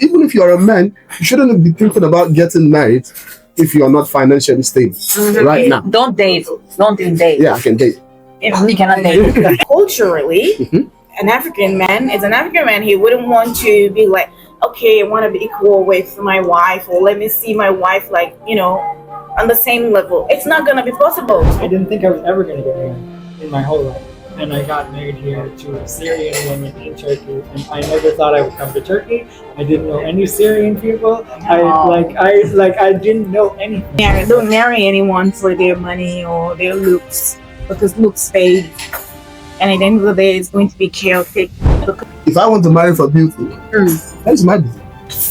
even if you're a man, you shouldn't be thinking about getting married if you're not financially stable right now. Don't date. Don't even date. Yeah, I can date. You cannot date. Culturally, an African man is an African man. He wouldn't want to be like, okay, I want to be equal with my wife, or let me see my wife like, on the same level. It's not going to be possible. I didn't think I was ever going to get married in my whole life. And I got married here to a Syrian woman in Turkey. And I never thought I would come to Turkey. I didn't know any Syrian people. I didn't know anything. Don't marry anyone for their money or their looks, because looks fade. And at the end of the day, it's going to be chaotic. If I want to marry for beauty, that's my business.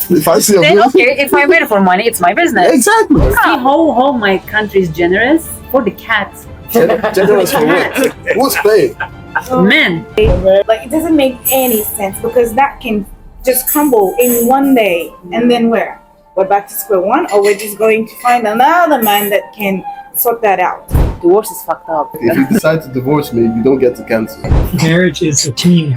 If I see a Then beauty, okay, if I marry for money, it's my business. exactly. See how my country is generous for the cats. Generous for what? Who's paying? Men. Like, it doesn't make any sense, because that can just crumble in one day. And then where? We're back to square one, or we're just going to find another man that can sort that out. Divorce is fucked up. If you decide to divorce me, you don't get to cancel. Marriage is a team.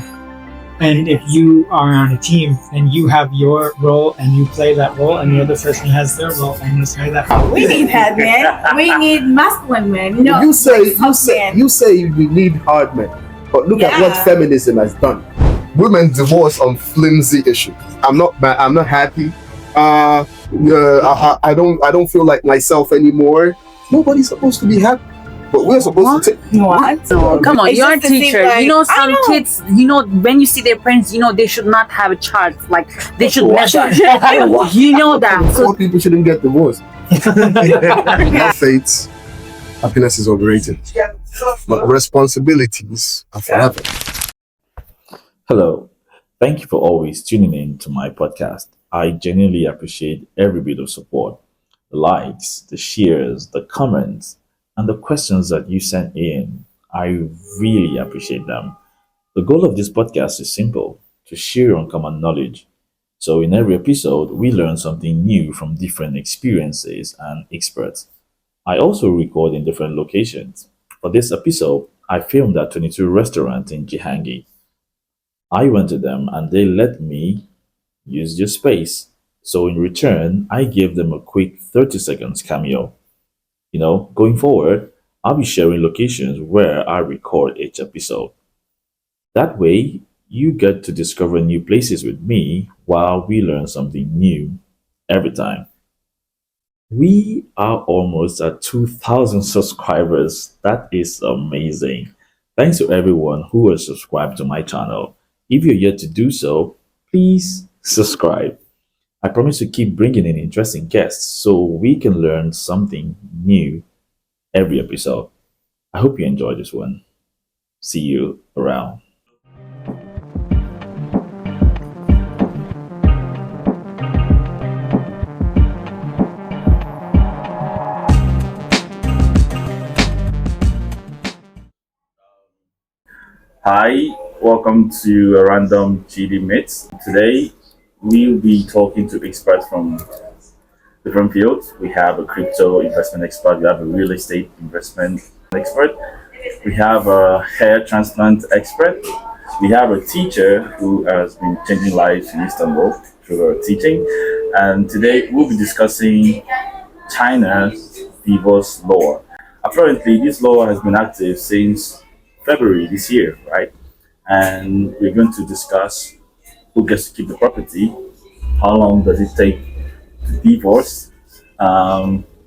And if you are on a team and you have your role and you play that role, and the other person has their role and you play that role. We need hard men. We need masculine men. No, you say we need hard men, but look at what feminism has done. Women divorce on flimsy issues. I'm not happy. I don't feel like myself anymore. Nobody's supposed to be happy, but we're supposed to take. What? No, come on, It's you're a just to teacher. see, like, Some kids, when you see their parents, they should not have a chart. Like, they should measure. You know that. Poor people shouldn't get divorced. Not faith. Happiness is overrated, but responsibilities are forever. Hello. Thank you for always tuning in to my podcast. I genuinely appreciate every bit of support. The likes, the shares, the comments, and the questions that you sent in. I really appreciate them. The goal of this podcast is simple: to share uncommon knowledge. So in every episode, we learn something new from different experiences and experts. I also record in different locations. For this episode, I filmed at 22 Restaurant in Jihangi. I went to them and they let me use their space. So in return, I gave them a quick 30 seconds cameo. Going forward, I'll be sharing locations where I record each episode. That way, you get to discover new places with me while we learn something new every time. We are almost at 2,000 subscribers. That is amazing. Thanks to everyone who has subscribed to my channel. If you're yet to do so, please subscribe. I promise to keep bringing in interesting guests so we can learn something new every episode. I hope you enjoy this one. See you around. Hi, welcome to A Random Chidi Meets. Today, we'll be talking to experts from different fields. We have a crypto investment expert, we have a real estate investment expert, we have a hair transplant expert, we have a teacher who has been changing lives in Istanbul through her teaching, and today we'll be discussing China's divorce law. Apparently, this law has been active since February this year, right? And we're going to discuss who gets to keep the property, how long does it take to divorce,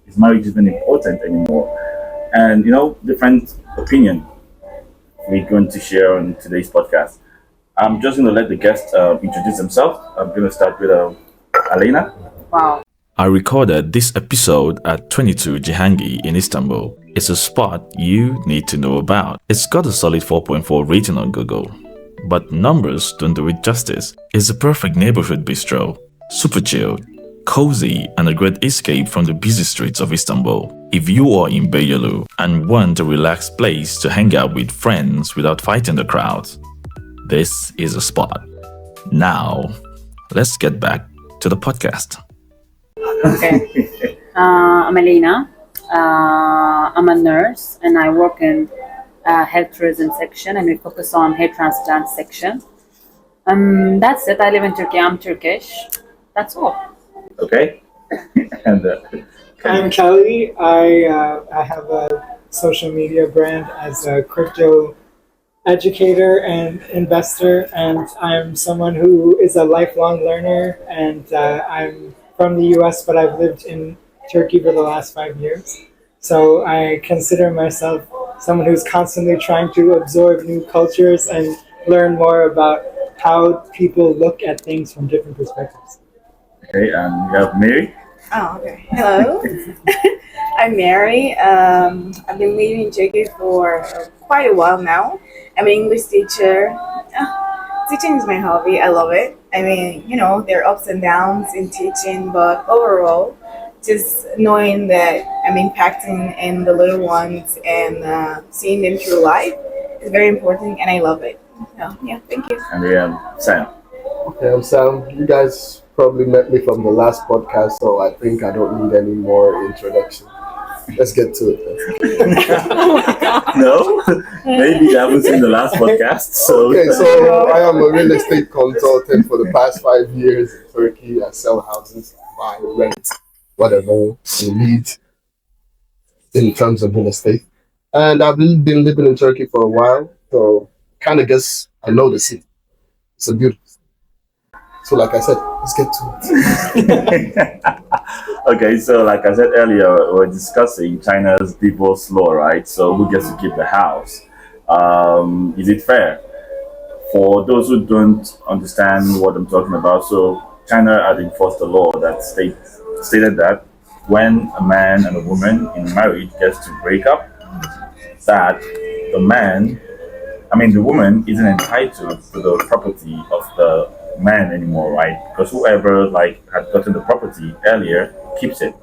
is marriage even important anymore, and different opinion we're going to share on today's podcast. I'm just going to let the guests introduce themselves. I'm going to start with Alena. Wow. I recorded this episode at 22 Jihangi in Istanbul. It's a spot you need to know about. It's got a solid 4.4 rating on Google. But numbers don't do it justice. It's a perfect neighborhood bistro. Super chilled, cozy, and a great escape from the busy streets of Istanbul. If you are in Beyoğlu and want a relaxed place to hang out with friends without fighting the crowds, this is a spot. Now, let's get back to the podcast. Okay. I'm Elena. I'm a nurse and I work in health tourism section, and we focus on hair transplant section. That's it. I live in Turkey. I'm Turkish. That's all. Okay. And I'm Kelly. I have a social media brand as a crypto educator and investor, and I'm someone who is a lifelong learner. And I'm from the U.S., but I've lived in Turkey for the last 5 years. So I consider myself someone who's constantly trying to absorb new cultures and learn more about how people look at things from different perspectives. okay, and we have Mary. Oh, okay. Hello. I'm Mary. I've been living in Turkey for quite a while now. I'm an English teacher. Teaching is my hobby. I love it. I mean, there are ups and downs in teaching, but overall, just knowing that I'm impacting in the little ones and seeing them through life is very important, and I love it. So, yeah, thank you. And we have Sam. Okay, I'm Sam. You guys probably met me from the last podcast, so I think I don't need any more introduction. Let's get to it then. No, maybe that was in the last podcast. So Okay, so I am a real estate consultant for the past 5 years in Turkey. I sell houses, buy, rent, whatever you need in terms of real estate. And I've been living in Turkey for a while, so kind of guess I know the city. It's a beautiful. So, like I said, let's get to it. okay, so like I said earlier, we're discussing China's divorce law, right? So who gets to keep the house? Is it fair? For those who don't understand what I'm talking about, so China had enforced a law that stated that when a man and a woman in marriage gets to break up, that the woman isn't entitled to the property of the man anymore, right? Because whoever had gotten the property earlier keeps it.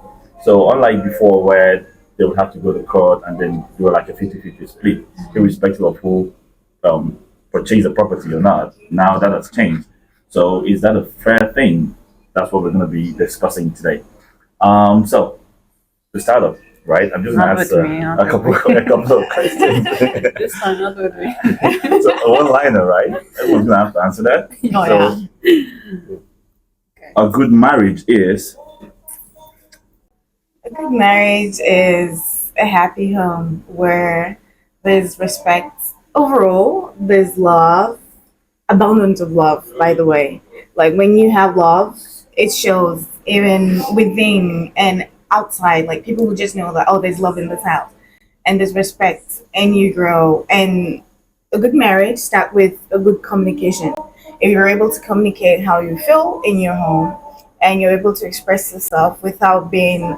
So unlike before where they would have to go to court and then do like a 50-50 split, irrespective of who purchased the property or not, now that has changed. So is that a fair thing? That's what we're going to be discussing today. So to start off, right? I'm just going to Not with answer me, a couple of questions. This time, not with me. So a one-liner, right? Everyone's going to have to answer that. Oh, So, a good marriage is A good marriage is a happy home where there's respect. Overall, there's love, abundance of love, by the way. Like when you have love, it shows even within and outside. Like people will just know that, oh, there's love in this house and there's respect and you grow. And a good marriage starts with a good communication. If you're able to communicate how you feel in your home and you're able to express yourself without being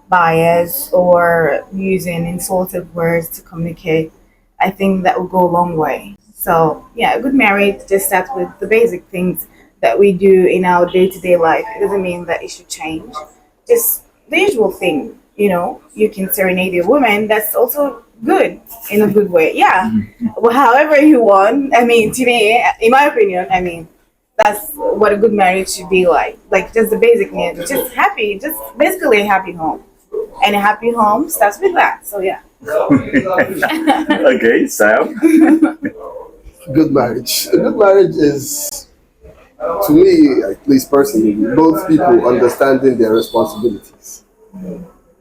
biased or using insultive words to communicate, I think that will go a long way. So, yeah, a good marriage just starts with the basic things that we do in our day-to-day life. It doesn't mean that it should change. Just the usual thing, you can serenade your woman. That's also good in a good way. Yeah. Well, however you want. I mean, to me, in my opinion, that's what a good marriage should be like. Like just the basic needs. Just happy, just basically a happy home. And a happy home starts with that. So yeah. okay, Sam. Good marriage. A good marriage is, to me, at least personally, both people understanding their responsibilities.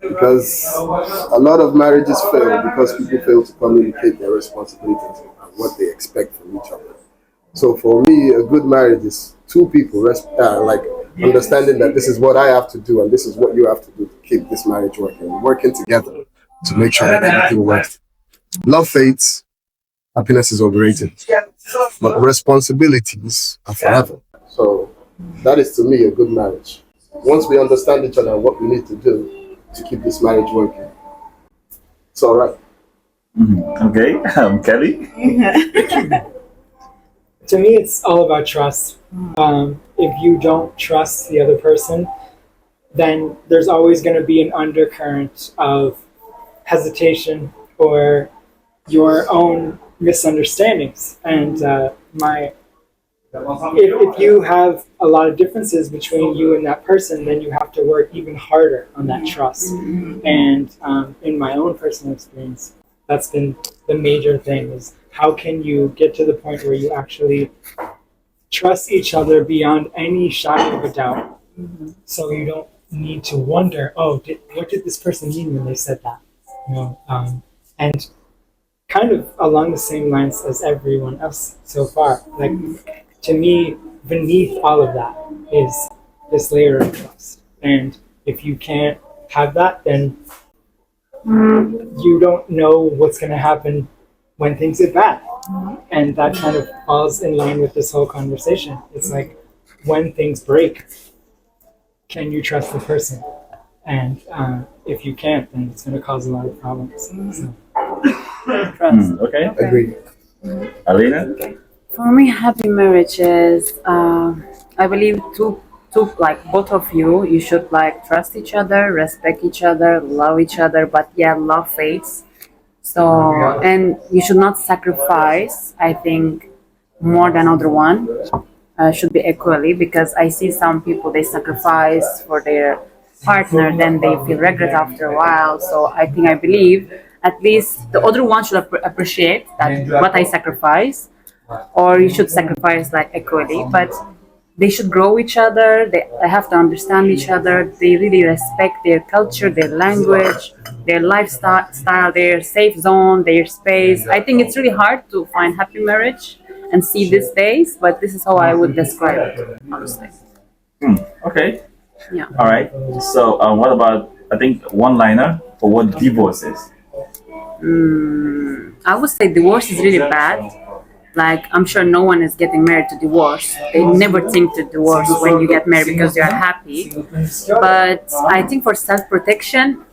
Because a lot of marriages fail because people fail to communicate their responsibilities and what they expect from each other. So for me, a good marriage is two people understanding that this is what I have to do and this is what you have to do to keep this marriage working together to make sure that everything works. Love fades, happiness is overrated, but responsibilities are forever. So that is to me a good marriage. Once we understand each other and what we need to do to keep this marriage working, it's all right. Okay, Kelly. To me, it's all about trust. If you don't trust the other person, then there's always going to be an undercurrent of hesitation or your own misunderstandings. And if you have a lot of differences between you and that person, then you have to work even harder on that trust. And in my own personal experience, that's been the major thing, is how can you get to the point where you actually trust each other beyond any shadow of a doubt. So you don't need to wonder, oh, what did this person mean when they said that? And kind of along the same lines as everyone else so far. Like, to me, beneath all of that is this layer of trust. And if you can't have that, then you don't know what's going to happen when things get bad. And that kind of falls in line with this whole conversation. It's like, when things break, can you trust the person? And if you can't, then it's going to cause a lot of problems. So. Trust. Okay. Agreed. Alina? For me, happy marriage is, I believe, two, like both of you should like trust each other, respect each other, love each other, but yeah, love fades. So, and you should not sacrifice, I think, more than other one. Should be equally, because I see some people, they sacrifice for their partner, then they feel regret after a while. So I believe at least the other one should appreciate that what I sacrifice, or you should sacrifice like equally. But they should grow each other. They have to understand each other. They really respect their culture, their language, their lifestyle, their safe zone, their space. I think it's really hard to find happy marriage and see these days, but this is how I would describe it, honestly. Okay. Yeah. All right. So, what about, I think, one-liner for what divorce is? I would say divorce is really bad. Like, I'm sure no one is getting married to divorce. They never think to divorce when you get married because you're happy. But I think for self-protection,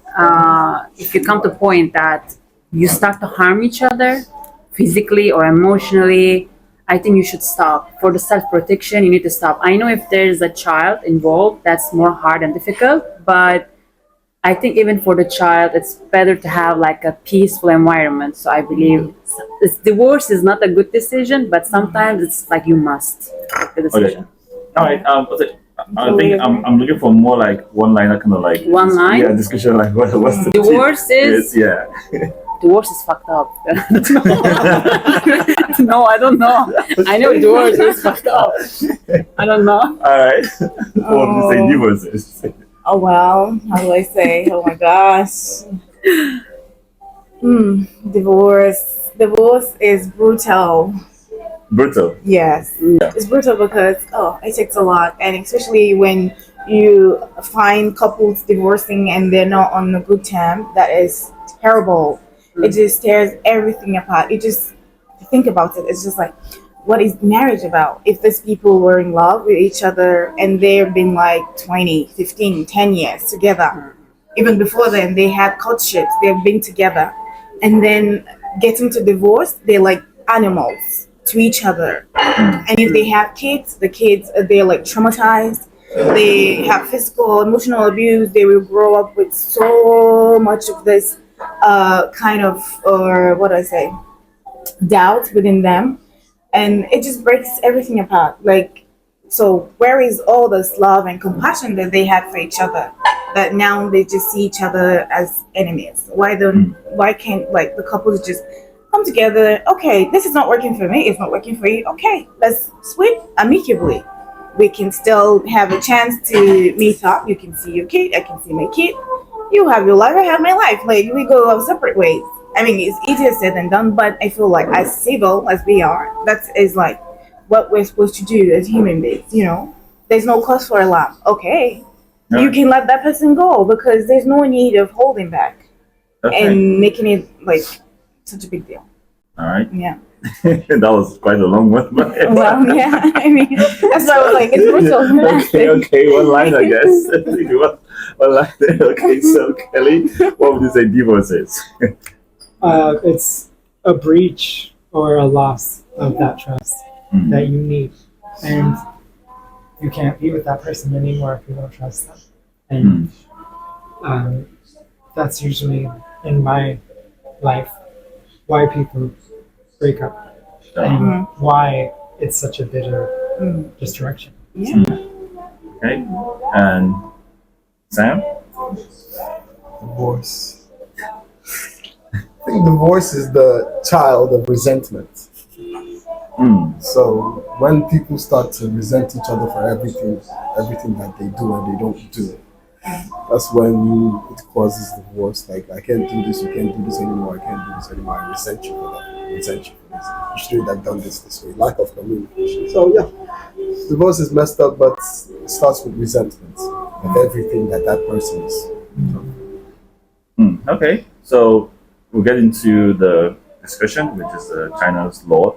if you come to a point that you start to harm each other physically or emotionally, I think you should stop. For the self-protection, you need to stop. I know if there's a child involved, that's more hard and difficult, but I think even for the child, it's better to have like a peaceful environment. So I believe divorce is not a good decision, but sometimes it's like you must make the decision. Okay. All right. I think I'm looking for more like one-liner, kind of like One line? Yeah, discussion like what's the Divorce is yeah. divorce is fucked up. No, I don't know. I know divorce is fucked up. I don't know. All right. What would you say divorce is? Oh well, how do I say? Oh my gosh. Divorce is brutal. Brutal. Yes. Yeah. It's brutal because it takes a lot, and especially when you find couples divorcing and they're not on a good term, that is terrible. It just tears everything apart. You just think about it. It's just like, what is marriage about? If these people were in love with each other and they've been like 20, 15, 10 years together, even before then they had courtships, they've been together, and then getting to divorce, they're like animals to each other. And if they have kids, the kids, they're like traumatized. They have physical, emotional abuse. They will grow up with so much of this kind of, or what do I say, doubt within them. And it just breaks everything apart. Like, so where is all this love and compassion that they had for each other? That now they just see each other as enemies. Why can't like the couples just come together? Okay, this is not working for me. It's not working for you. Okay, let's switch amicably. We can still have a chance to meet up. You can see your kid. I can see my kid. You have your life. I have my life. Like, we go our separate ways. I mean, it's easier said than done, but I feel like as civil as we are, that is like what we're supposed to do as human beings, you know? There's no cause for alarm. Okay. No. You can let that person go because there's no need of holding back and making it like such a big deal. All right. Yeah. That was quite a long one. But Well, yeah. I mean, that's why I was like, it's brutal. okay, one line, I guess. one line there. Okay, so Kelly, what would you say divorce is? It's a breach or a loss of that trust that you need. And you can't be with that person anymore if you don't trust them. And that's usually, in my life, why people break up and why it's such a bitter destruction. Yeah. Okay, and Sam? Divorce. I think divorce is the child of resentment. Mm. So when people start to resent each other for everything that they do and they don't do, that's when it causes divorce. Like, I can't do this, you can't do this anymore, I can't do this anymore. I resent you for that. I resent you for this. You shouldn't have done this way. Lack of communication. So yeah, divorce is messed up, but it starts with resentment of everything that that person is. Okay, so we'll get into the discussion, which is China's law.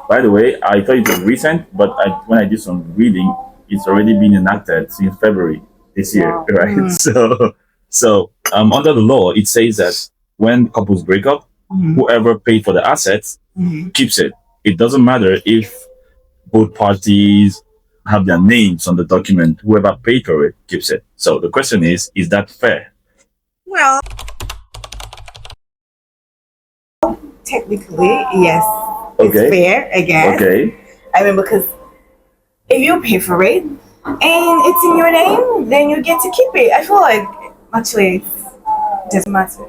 By the way, I thought it was recent, but when I did some reading, it's already been enacted since February this year, Wow. right? So under the law, it says that when couples break up, whoever paid for the assets keeps it. It doesn't matter if both parties have their names on the document. Whoever paid for it keeps it. So the question is that fair? Well, technically, yes, it's Okay. fair, I guess. Okay. I mean, because if you pay for it and it's in your name, then you get to keep it. I feel like actually it doesn't matter.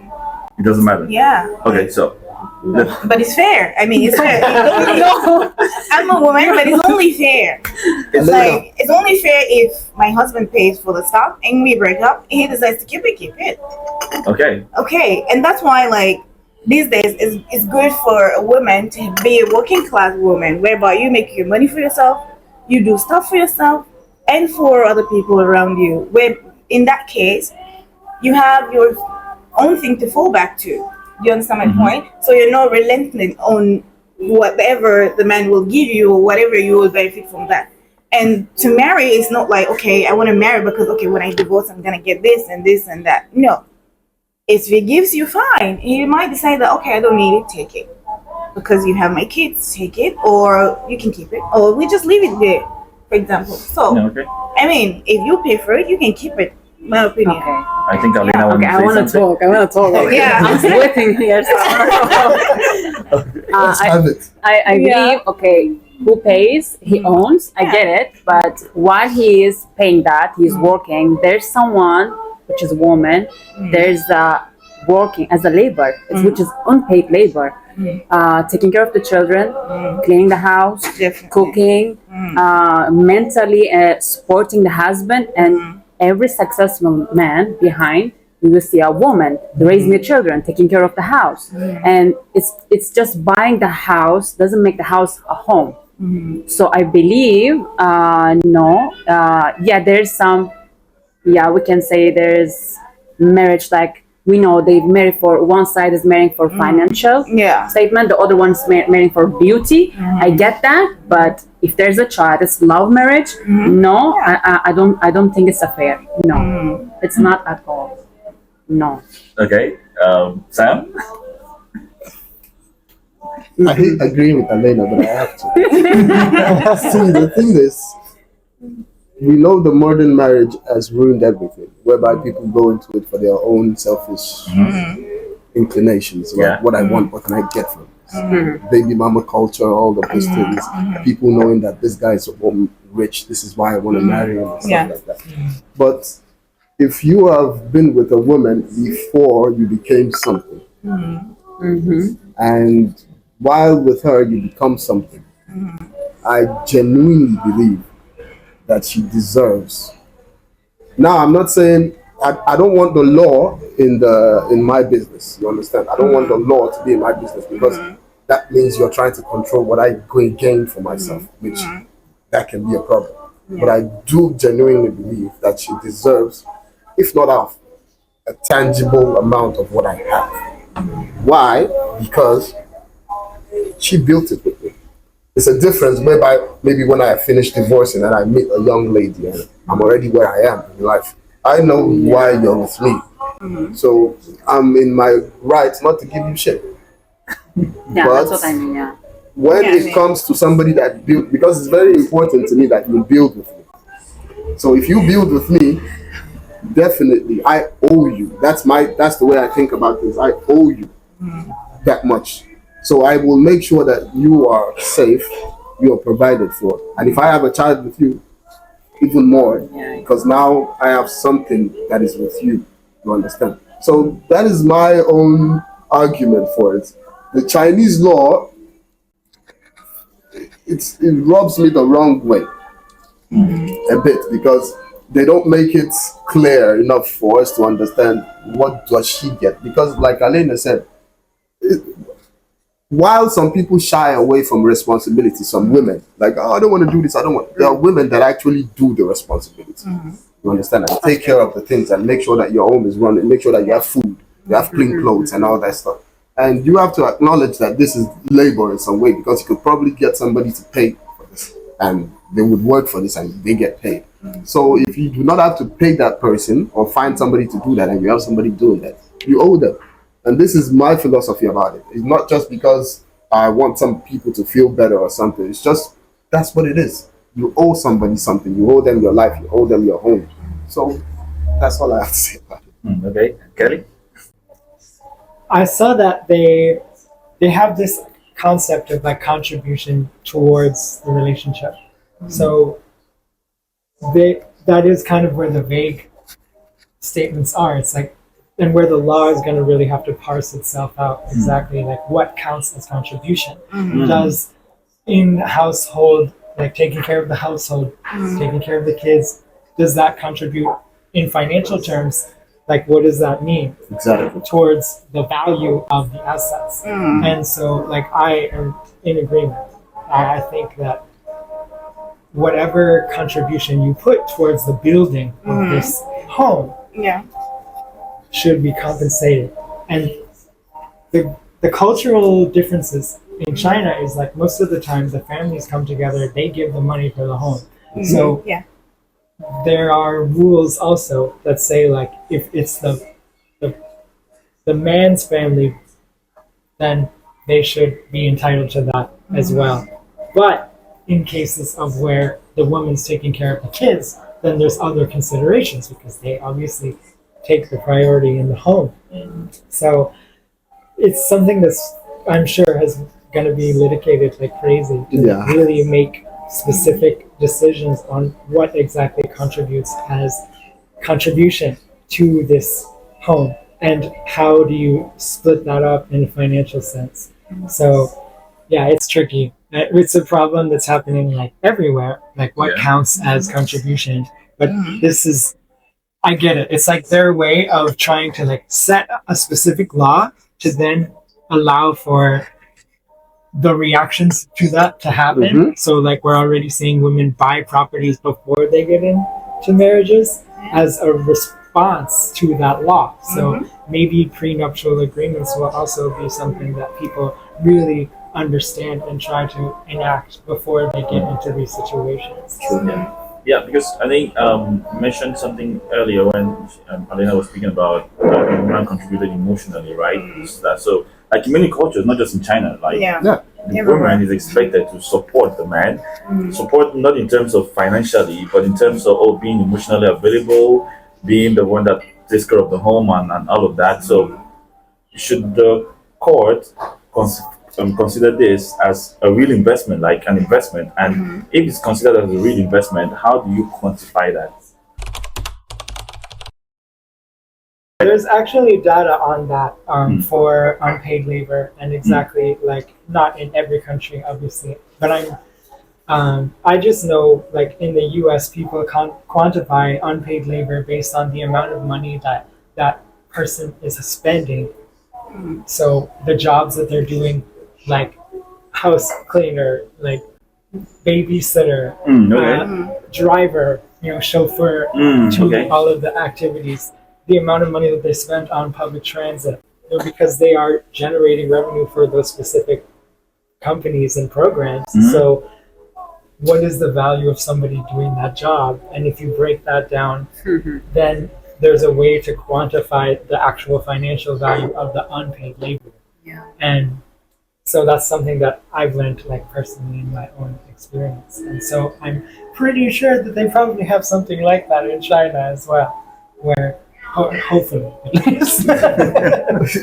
It doesn't matter. Yeah. Okay, so But it's fair. I mean, it's fair. No, I'm a woman, but it's only fair. It's like it's only fair if my husband pays for the stuff and we break up and he decides to keep it. okay. Okay, and that's why like these days it's good for a woman to be a working class woman, whereby you make your money for yourself, you do stuff for yourself and for other people around you. Where in that case, you have your own thing to fall back to. Do you understand my point? So you're not relenting on whatever the man will give you or whatever you will benefit from that. And to marry is not like, okay, I want to marry because okay, when I divorce I'm gonna get this and this and that. No. If he gives you, fine. He might decide that okay, I don't need it, take it. Because you have my kids, take it, or you can keep it. Or we just leave it there, for example. So Yeah, okay. I mean, if you pay for it, you can keep it. My opinion. Okay. I think Alina Yeah, wants Okay, to I say want to something. talk. I want to talk. Yeah. I'm sweating here. So. Let's have it. I believe, okay, who pays, he owns, I get it, but while he is paying that, he's working, there's someone, which is a woman, there's working as a labor, which is unpaid labor, taking care of the children, cleaning the house, Definitely. cooking, mentally supporting the husband, and every successful man behind you will see a woman raising the children, taking care of the house, and it's just buying the house doesn't make the house a home. So I believe no, yeah, there's some, yeah, we can say there's marriage, like we know they marry for one side is marrying for financial Yeah. statement, the other one's marrying for beauty. I get that, but if there's a child, it's love marriage. No, I don't think it's a fair. No, it's not at all. No. Okay. Sam? I hate agreeing with Elena, but I have to. See, the thing is, we know the modern marriage has ruined everything, whereby people go into it for their own selfish inclinations. Like, Yeah. what I want, what can I get from this? Baby mama culture, all of those things. People knowing that this guy is rich, this is why I want to marry him, and stuff Yeah. like that. But if you have been with a woman before you became something, and while with her you become something, I genuinely believe that she deserves. Now, I'm not saying I don't want the law in my business. You understand? I don't want the law to be in my business because that means you're trying to control what I gain for myself, which that can be a problem. But I do genuinely believe that she deserves, if not half, a tangible amount of what I have. Why? Because she built it with me. It's a difference whereby maybe when I finish divorcing and I meet a young lady and I'm already where I am in life, I know why you're with me. So I'm in my rights not to give you shit. Yeah, But that's what I mean. Yeah. when Yeah, I it mean- comes to somebody that build, because it's very important to me that you build with me. So if you build with me, definitely I owe you. That's the way I think about this. I owe you that much. So I will make sure that you are safe, you are provided for. And if I have a child with you, even more, because now I have something that is with you. You understand? So that is my own argument for it. The Chinese law it rubs me the wrong way a bit, because they don't make it clear enough for us to understand what does she get. Because like Alena said, while some people shy away from responsibility, some women like, oh, I don't want to do this, I don't want. There are women that actually do the responsibility. You understand? And take care of the things and make sure that your home is running, make sure that you have food, you have clean clothes and all that stuff. And you have to acknowledge that this is labor in some way, because you could probably get somebody to pay for this and they would work for this and they get paid. So if you do not have to pay that person or find somebody to do that and you have somebody doing that, you owe them. And this is my philosophy about it. It's not just because I want some people to feel better or something. It's just, that's what it is. You owe somebody something. You owe them your life. You owe them your home. So that's all I have to say about it. Okay, Kelly? I saw that they have this concept of like contribution towards the relationship. So that is kind of where the vague statements are. It's like, and where the law is going to really have to parse itself out exactly like what counts as contribution. Does in household, like taking care of the household, taking care of the kids, does that contribute in financial terms? Like, what does that mean? Exactly. Towards the value of the assets. And so, like, I am in agreement. I think that whatever contribution you put towards the building of this home should be compensated. And the cultural differences in China is like most of the time the families come together, they give the money for the home. So there are rules also that say like if it's the man's family, then they should be entitled to that as well. But in cases of where the woman's taking care of the kids, then there's other considerations because they obviously take the priority in the home. So it's something that's, I'm sure, is going to be litigated like crazy to really make specific decisions on what exactly contributes as contribution to this home and how do you split that up in a financial sense. So yeah, it's tricky. It's a problem that's happening like everywhere, like what counts as contribution. But this is, I get it. It's like their way of trying to like set a specific law to then allow for the reactions to that to happen. So like we're already seeing women buy properties before they get into marriages as a response to that law. So maybe prenuptial agreements will also be something that people really understand and try to enact before they get into these situations. Yeah, because I think you mentioned something earlier when Alena was speaking about the man contributed emotionally, right? So, like in many cultures, not just in China, like the woman is expected to support the man, support not in terms of financially, but in terms of being emotionally available, being the one that takes care of the home and all of that. So, should the court consider this as a real investment, like an investment? And if it's considered as a real investment, how do you quantify that? There's actually data on that for unpaid labor, and exactly like not in every country, obviously, but I just know like in the U.S. people quantify unpaid labor based on the amount of money that person is spending. So the jobs that they're doing, like house cleaner, like babysitter, driver, chauffeur, to all of the activities, the amount of money that they spend on public transit, because they are generating revenue for those specific companies and programs. So what is the value of somebody doing that job? And if you break that down, then there's a way to quantify the actual financial value of the unpaid labor. And so that's something that I've learned like personally in my own experience. And so I'm pretty sure that they probably have something like that in China as well, where hopefully at least.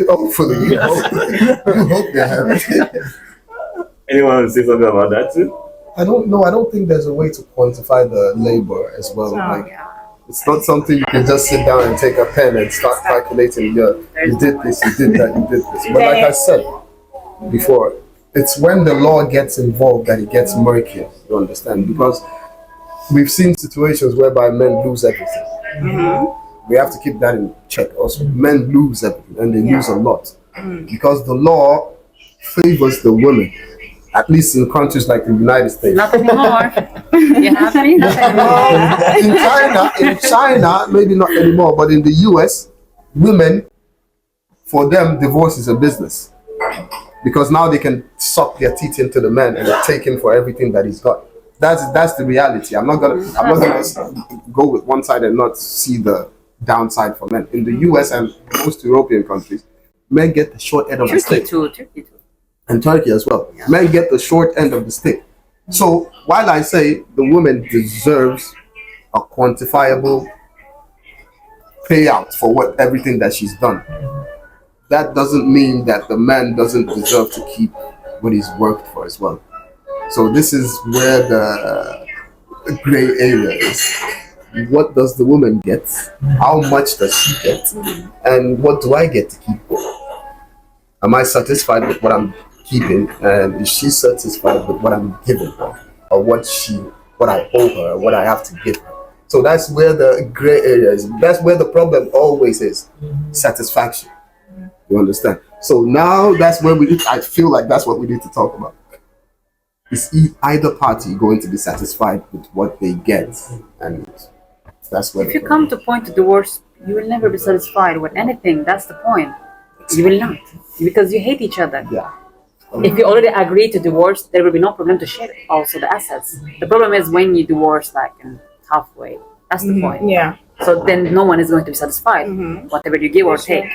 Hopefully. I hope they have it. Anyone want to say something about that too? I don't know. I don't think there's a way to quantify the labor as well. It's not something you can just sit down and take a pen and start calculating. You did this, you did that, you did this. But like I said before, it's when the law gets involved that it gets murky. You understand? Because we've seen situations whereby men lose everything. We have to keep that in check also. Men lose everything and they lose a lot because the law favors the women, at least in countries like the United States. Not anymore. You happy? Not anymore. In China, maybe not anymore, but in the US, women, for them, divorce is a business because now they can suck their teeth into the man and take him for everything that he's got. That's the reality. I'm not gonna go with one side and not see the downside for men. In the US and most European countries, men get the short end of the stick. Turkey too. And Turkey as well. Yeah. Men get the short end of the stick. So while I say the woman deserves a quantifiable payout for everything that she's done, that doesn't mean that the man doesn't deserve to keep what he's worked for as well. So this is where the gray area is. What does the woman get? How much does she get? And what do I get to keep? Am I satisfied with what I'm keeping? And is she satisfied with what I'm giving her? Or what I owe her, what I have to give her? So that's where the gray area is. That's where the problem always is. Satisfaction. You understand? So now that's where I feel like that's what we need to talk about. Is either party going to be satisfied with what they get? And that's where if you come to point to divorce, you will never be satisfied with anything. That's the point. You will not, because you hate each other. Yeah. If you already agree to divorce, there will be no problem to share also the assets. The problem is when you divorce like in halfway. That's the point. Yeah. So then no one is going to be satisfied. Whatever you give or take.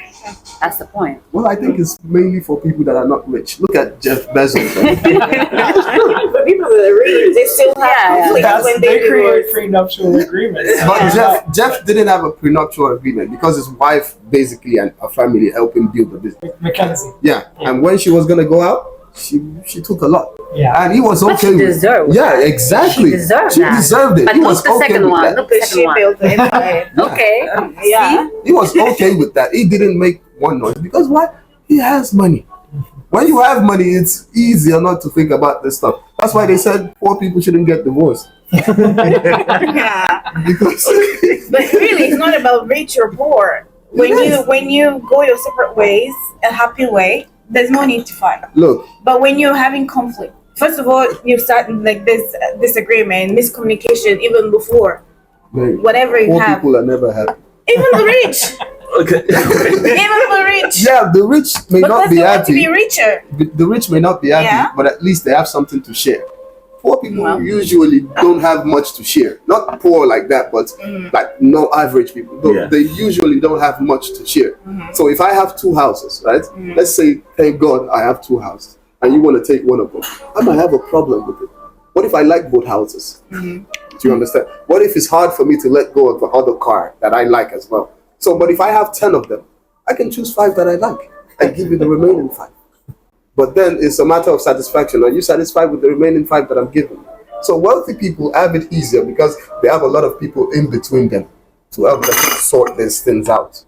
That's the point. Well, I think it's mainly for people that are not rich. Look at Jeff Bezos. But people that are rich, they still have conflict when they create divorce. prenuptial agreements. But Jeff didn't have a prenuptial agreement because his wife basically and a family helped him build the business. Mackenzie. Yeah. And when she was gonna go out, she took a lot. Yeah. And he was But okay she with deserved Yeah, exactly. She deserved She that. deserved it. But He look was the okay second with one. that. Look the She second one. built the empire. Okay. Yeah. He was okay with that. He didn't make one noise because why? He has money. When you have money, it's easier not to think about this stuff. That's why they said poor people shouldn't get divorced. Yeah. Because But really, it's not about rich or poor. When you go your separate ways, a happy way, there's no need to fight. look, But when you're having conflict, first of all, you start like this disagreement, miscommunication, even before man, whatever you poor have. people are never happy. Even the rich, Okay. even the rich. Yeah, the rich may Because not be they want to happy. be richer. The rich may not be happy, Yeah. but at least they have something to share. Poor people Well. usually don't have much to share. Not poor like that, but like no average people. Yeah. They usually don't have much to share. So if I have two houses, right? Let's say, thank God I have two houses, and you want to take one of them, I might have a problem with it. What if I like both houses? Do you understand? What if it's hard for me to let go of the other car that I like as well? So, but if I have 10 of them, I can choose 5 that I like and give you the remaining 5. But then it's a matter of satisfaction. Are you satisfied with the remaining 5 that I'm giving? So wealthy people have it easier because they have a lot of people in between them to help them sort these things out.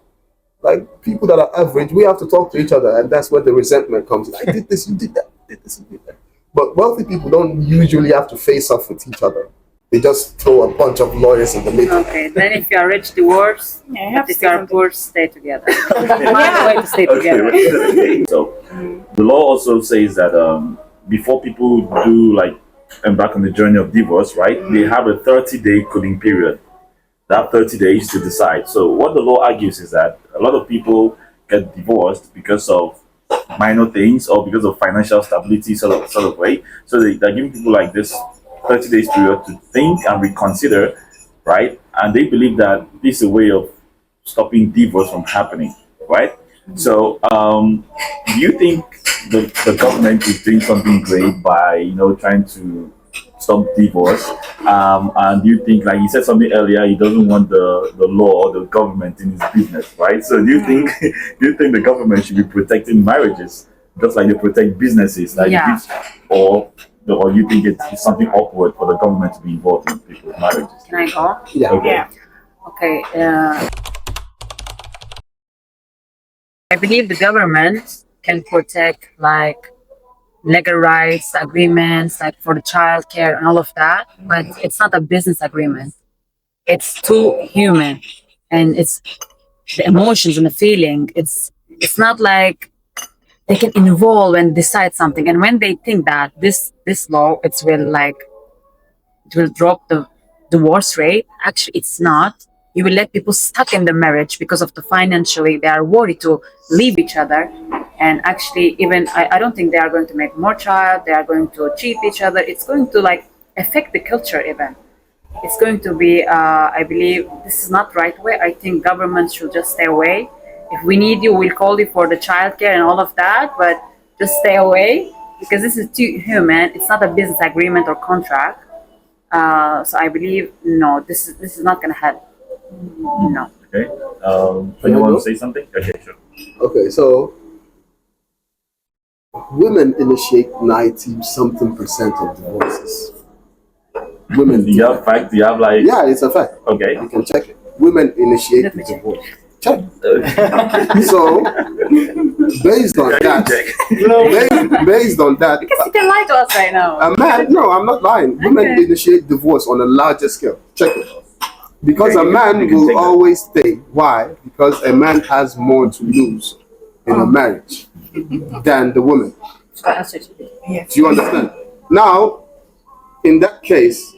Like people that are average, we have to talk to each other, and that's where the resentment comes. I did this, you did that, I did this, you did that. But wealthy people don't usually have to face off with each other. They just throw a bunch of lawyers in the middle. Okay, then if you are rich, divorce. Yeah, you have But if to you are stay poor, stay together. Find a way to stay together. Okay. So the law also says that before people do like embark on the journey of divorce, right? They have a 30-day cooling period. That 30 days to decide. So what the law argues is that a lot of people get divorced because of minor things or because of financial stability sort of way. So they're giving people like this 30 days period to think and reconsider, right? And they believe that this is a way of stopping divorce from happening, right? So do you think the government is doing something great by trying to stop divorce? And do you think, like you said something earlier, he doesn't want the law or the government in his business, right? So do you think the government should be protecting marriages just like they protect businesses, like Yeah. or you think it's something awkward for the government to be involved in people's marriages? Can I go? Yeah. Okay. Yeah. Okay. I believe the government can protect like legal rights agreements, like for the child care and all of that. But it's not a business agreement. It's too human, and it's the emotions and the feeling. It's not like they can involve and decide something. And when they think that this law it will drop the divorce rate, actually it's not. You will let people stuck in the marriage because of the financially they are worried to leave each other. And actually even I don't think they are going to make more child, they are going to cheat each other. It's going to like affect the culture even. It's going to be I believe this is not right way. I think government should just stay away. If we need you, we'll call you for the childcare and all of that, but just stay away because this is too human. It's not a business agreement or contract. So I believe no, this is not gonna help. No. Okay. So you want to say something? Okay, sure. Okay, so women initiate 90 something percent of divorces. Women. Do you have fact? Do you have like? Yeah, it's a fact. Okay. You can check it. Women initiate the divorce. Check. So, based on that, based on that, Because you can lie to us right now. a man, no, I'm not lying. Women initiate divorce on a larger scale. Check it. Because a man you can will take that. always stay. Why? Because a man has more to lose in a marriage than the woman. Yes. Do you understand? Now, in that case,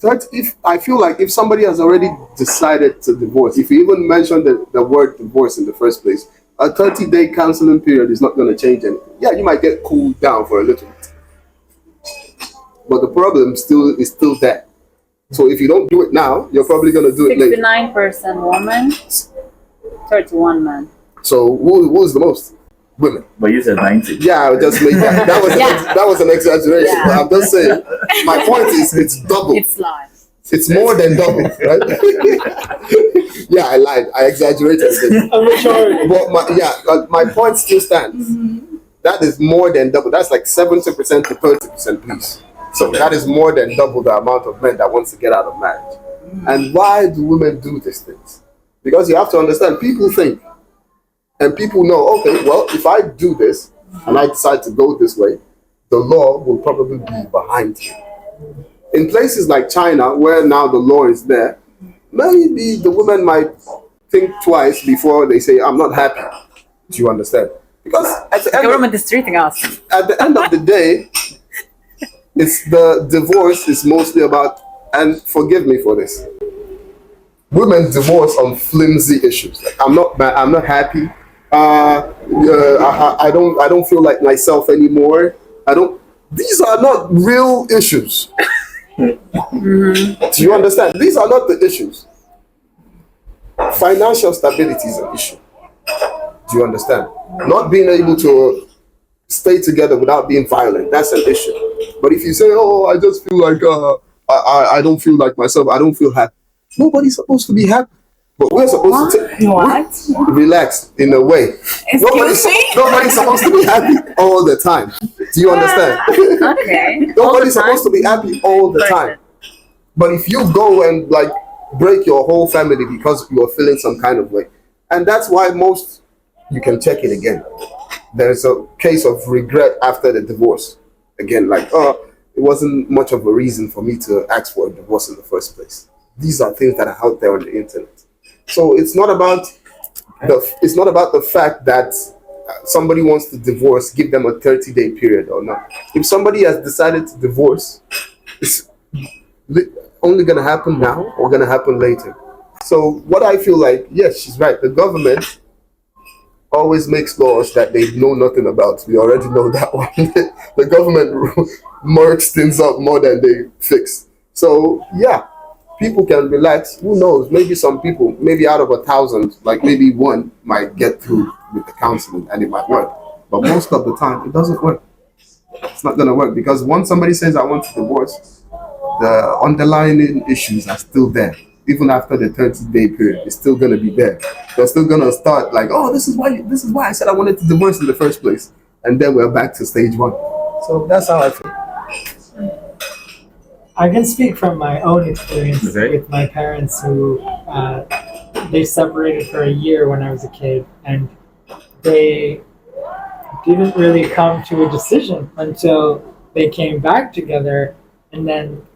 if I feel like if somebody has already decided to divorce, if you even mention the word divorce in the first place, a 30-day counseling period is not going to change anything. Yeah, you might get cooled down for a little bit, but the problem is still there. So if you don't do it now, you're probably going to do it later. 69% woman, 31 man. So who's the most? Women. But you said 90. Yeah, I just made that. That was an exaggeration. Yeah. But I'm just saying. My point is, it's double. It's lies. It's more than double, right? Yeah, I lied. I exaggerated a bit. A majority. But my point still stands. That is more than double. That's like 70% to 30%, please. So that is more than double the amount of men that wants to get out of marriage. And why do women do these things? Because you have to understand, people think, and people know, okay, well, if I do this and I decide to go this way, the law will probably be behind me. In places like China, where now the law is there, maybe the women might think twice before they say, I'm not happy. Do you understand? Because at the The government is treating us. end of the day, it's the divorce is mostly about, and forgive me for this, women divorce on flimsy issues. Like, I'm not happy. I don't feel like myself anymore. These are not real issues. Do you understand? These are not the issues. Financial stability is an issue. Do you understand? Not being able to stay together without being violent, that's an issue. But if you say, oh, I just feel like I don't feel like myself, I don't feel happy. Nobody's supposed to be happy. But we're supposed to relax in a way. Nobody's supposed to be happy all the time. Do you understand? Okay. Nobody's supposed to be happy all the time. But if you go and like break your whole family because you are feeling some kind of way, and that's why you can check it again. There's a case of regret after the divorce. Again, like, it wasn't much of a reason for me to ask for a divorce in the first place. These are things that are out there on the internet. So it's not about the fact that somebody wants to divorce, give them a 30-day period or not. If somebody has decided to divorce, it's only going to happen now or going to happen later. So what I feel like, yes, she's right. The government always makes laws that they know nothing about. We already know that one. The government murks things up more than they fix. So yeah, people can relax. Who knows? Maybe some people, maybe out of 1,000, like maybe one might get through with the counseling and it might work. But most of the time, it doesn't work. It's not going to work because once somebody says, I want to divorce, the underlying issues are still there. Even after the 30-day period, it's still going to be there. They're still going to start like, oh, this is why I said I wanted to divorce in the first place. And then we're back to stage one. So that's how I feel. I can speak from my own experience with my parents who they separated for a year when I was a kid, and they didn't really come to a decision until they came back together, and then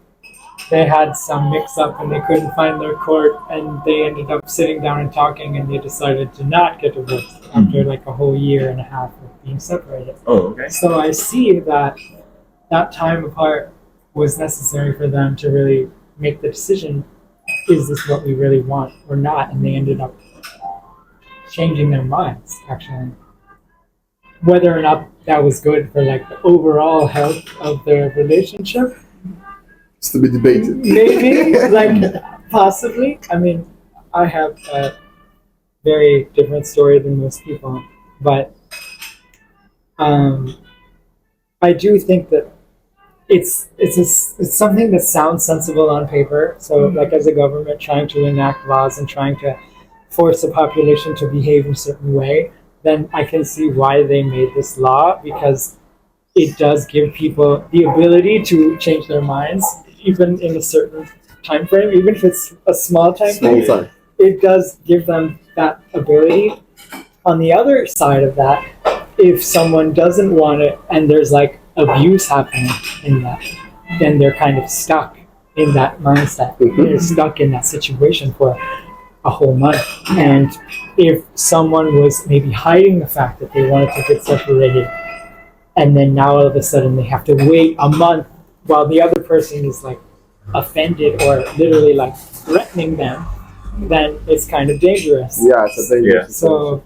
they had some mix up and they couldn't find their court, and they ended up sitting down and talking, and they decided to not get divorced after like a whole year and a half of being separated. Oh, okay. So I see that that time apart was necessary for them to really make the decision, is this what we really want or not? And they ended up changing their minds, actually. Whether or not that was good for like the overall health of their relationship, It's to be debated. maybe, like possibly. I mean, I have a very different story than most people, but I do think that it's something that sounds sensible on paper. So, like as a government trying to enact laws and trying to force a population to behave in a certain way, then I can see why they made this law, because it does give people the ability to change their minds, even in a certain time frame, even if it's a small time Small frame. time. It does give them that ability. On the other side of that, if someone doesn't want it and there's like abuse happening in that, then they're kind of stuck in that mindset. They're stuck in that situation for a whole month. And if someone was maybe hiding the fact that they wanted to get separated, and then now all of a sudden they have to wait a month while the other person is like offended or literally like threatening them, then it's kind of dangerous. Yeah, it's a dangerous. So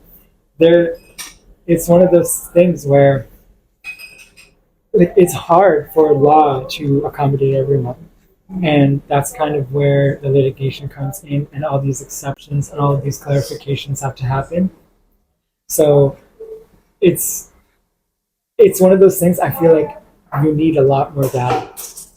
it's one of those things where like, it's hard for law to accommodate everyone. And that's kind of where the litigation comes in, and all these exceptions and all of these clarifications have to happen. So it's one of those things. I feel like you need a lot more data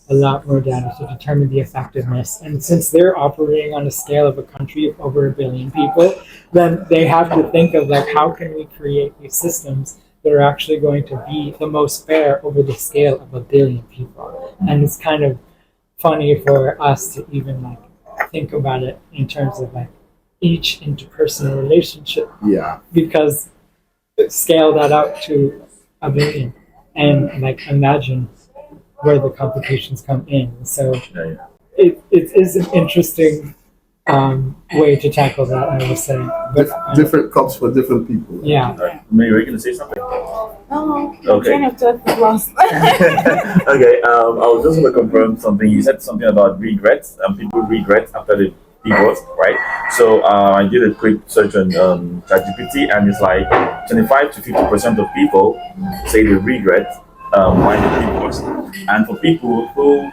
to determine the effectiveness. And since they're operating on a scale of a country of over 1 billion people, then they have to think of like, how can we create these systems that are actually going to be the most fair over the scale of 1 billion people. And it's kind of funny for us to even like think about it in terms of like each interpersonal relationship, Yeah. because scale that out to 1 billion and like imagine where the complications come in. So it is an interesting way to tackle that, I would say. But Different cups for different people. yeah. Maybe you're going to say something? Oh, Okay. train of thought was lost. Okay, I was just going to confirm something. You said something about regrets, and people regret after the divorce, right? So I did a quick search on ChatGPT, and it's like 25 to 50% of people say they regret why they divorced. And for people who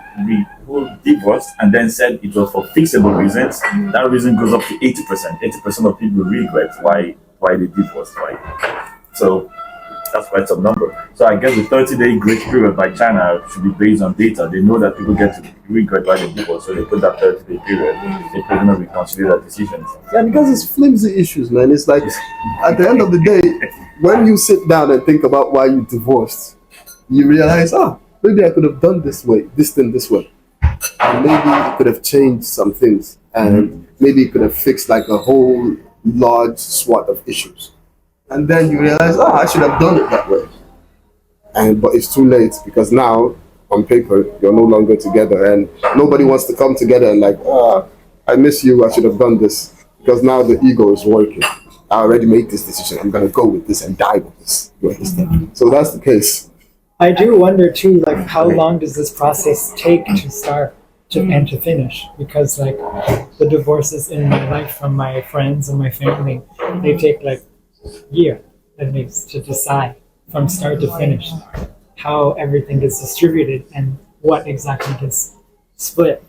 divorced and then said it was for fixable reasons, that reason goes up to 80%. 80% of people regret why they divorced, right? So that's quite some number. So I guess the 30-day grace period by China should be based on data. They know that people get to regret why they divorce, so they put that 30-day period. They're going to reconsider their decisions. Yeah, because it's flimsy issues, man. It's like at the end of the day, when you sit down and think about why you divorced, you realize, maybe I could have done this way. And maybe it could have changed some things, and maybe it could have fixed like a whole large swath of issues. And then you realize, I should have done it that way. But it's too late, because now on paper you're no longer together, and nobody wants to come together and like, I miss you, I should have done this, because now the ego is working. I already made this decision. I'm gonna go with this and die with this. You understand? So that's the case. I do wonder too, like how long does this process take to start and to finish? Because like the divorces in my life from my friends and my family, they take like a year at least to decide from start to finish how everything gets distributed and what exactly gets split.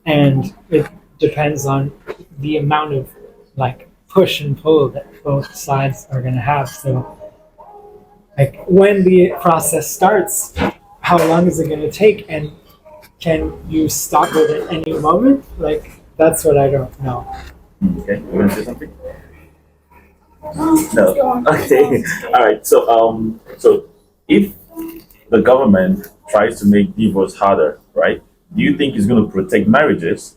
And it depends on the amount of like push and pull that both sides are gonna have. So like when the process starts, how long is it going to take, and can you stop it at any moment? Like that's what I don't know. Okay, you want to say something? No. Okay. All right. So if the government tries to make divorce harder, right? Do you think it's going to protect marriages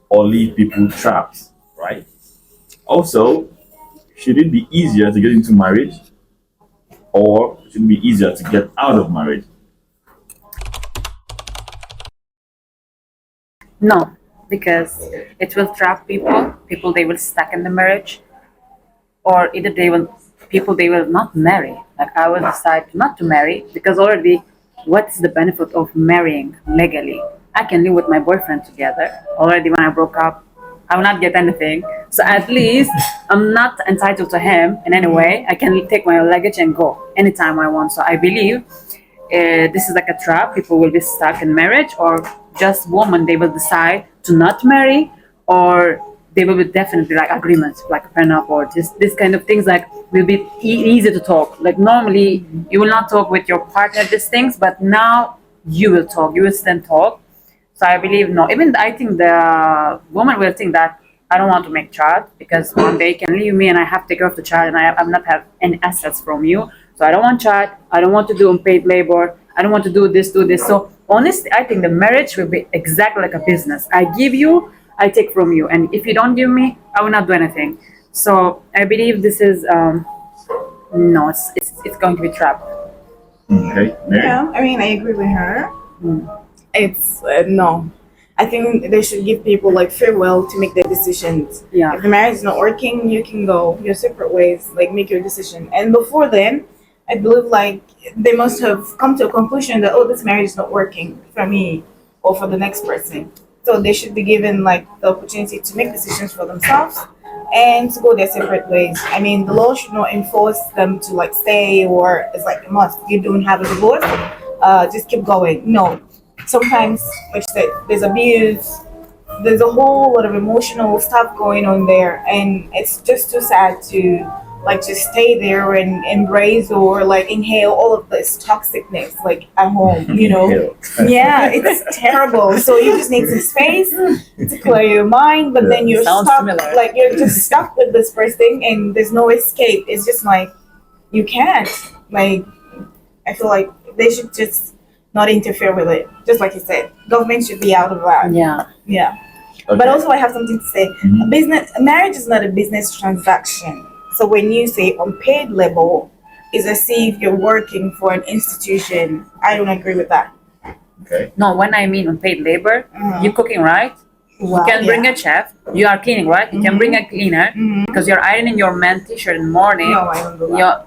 or leave people trapped, right? Also, should it be easier to get into marriage, or should it be easier to get out of marriage? No, because it will trap people. People they will stuck in the marriage, or either they will not marry. Like I will decide not to marry because already, what's the benefit of marrying legally? I can live with my boyfriend together. Already when I broke up, I will not get anything. So at least I'm not entitled to him in any way. I can take my luggage and go anytime I want. So I believe this is like a trap. People will be stuck in marriage, or just women they will decide to not marry, or they will be definitely like agreements, like a prenup, or just this kind of things. Like will be easy to talk. Like normally you will not talk with your partner these things, but now you will talk. You will stand talk. So I believe no. Even I think the woman will think that I don't want to make child because one day you can leave me and I have to take care of the child and I'm not have any assets from you. So I don't want child. I don't want to do unpaid labor. I don't want to do this, do this. So honestly, I think the marriage will be exactly like a business. I give you, I take from you, and if you don't give me, I will not do anything. So I believe this is no, it's going to be trap. Okay, Mary? Yeah, I mean, I agree with her. It's no. I think they should give people like free will to make their decisions. Yeah. If the marriage is not working, you can go your separate ways. Like make your decision. And before then, I believe like they must have come to a conclusion that this marriage is not working for me or for the next person. So they should be given like the opportunity to make decisions for themselves and to go their separate ways. I mean, the law should not enforce them to like stay or it's like a must. You don't have a divorce, just keep going. No. Sometimes, like you said, there's abuse. There's a whole lot of emotional stuff going on there, and it's just too sad to like just stay there and embrace or like inhale all of this toxicness like at home. You know, yeah, it's terrible. So you just need some space to clear your mind, but then you're Sounds stuck. similar. Like you're just stuck with this person, and there's no escape. It's just like you can't. Like I feel like they should just not interfere with it. Just like you said, government should be out of that. Yeah. Yeah. Okay. But also, I have something to say. A marriage is not a business transaction. So when you say unpaid labor, it's as if you're working for an institution. I don't agree with that. Okay. No, when I mean unpaid labor, you're cooking, right? Wow, You can bring a chef. You are cleaning, right? You can bring a cleaner because you're ironing your man t-shirt in the morning. No, I don't do that.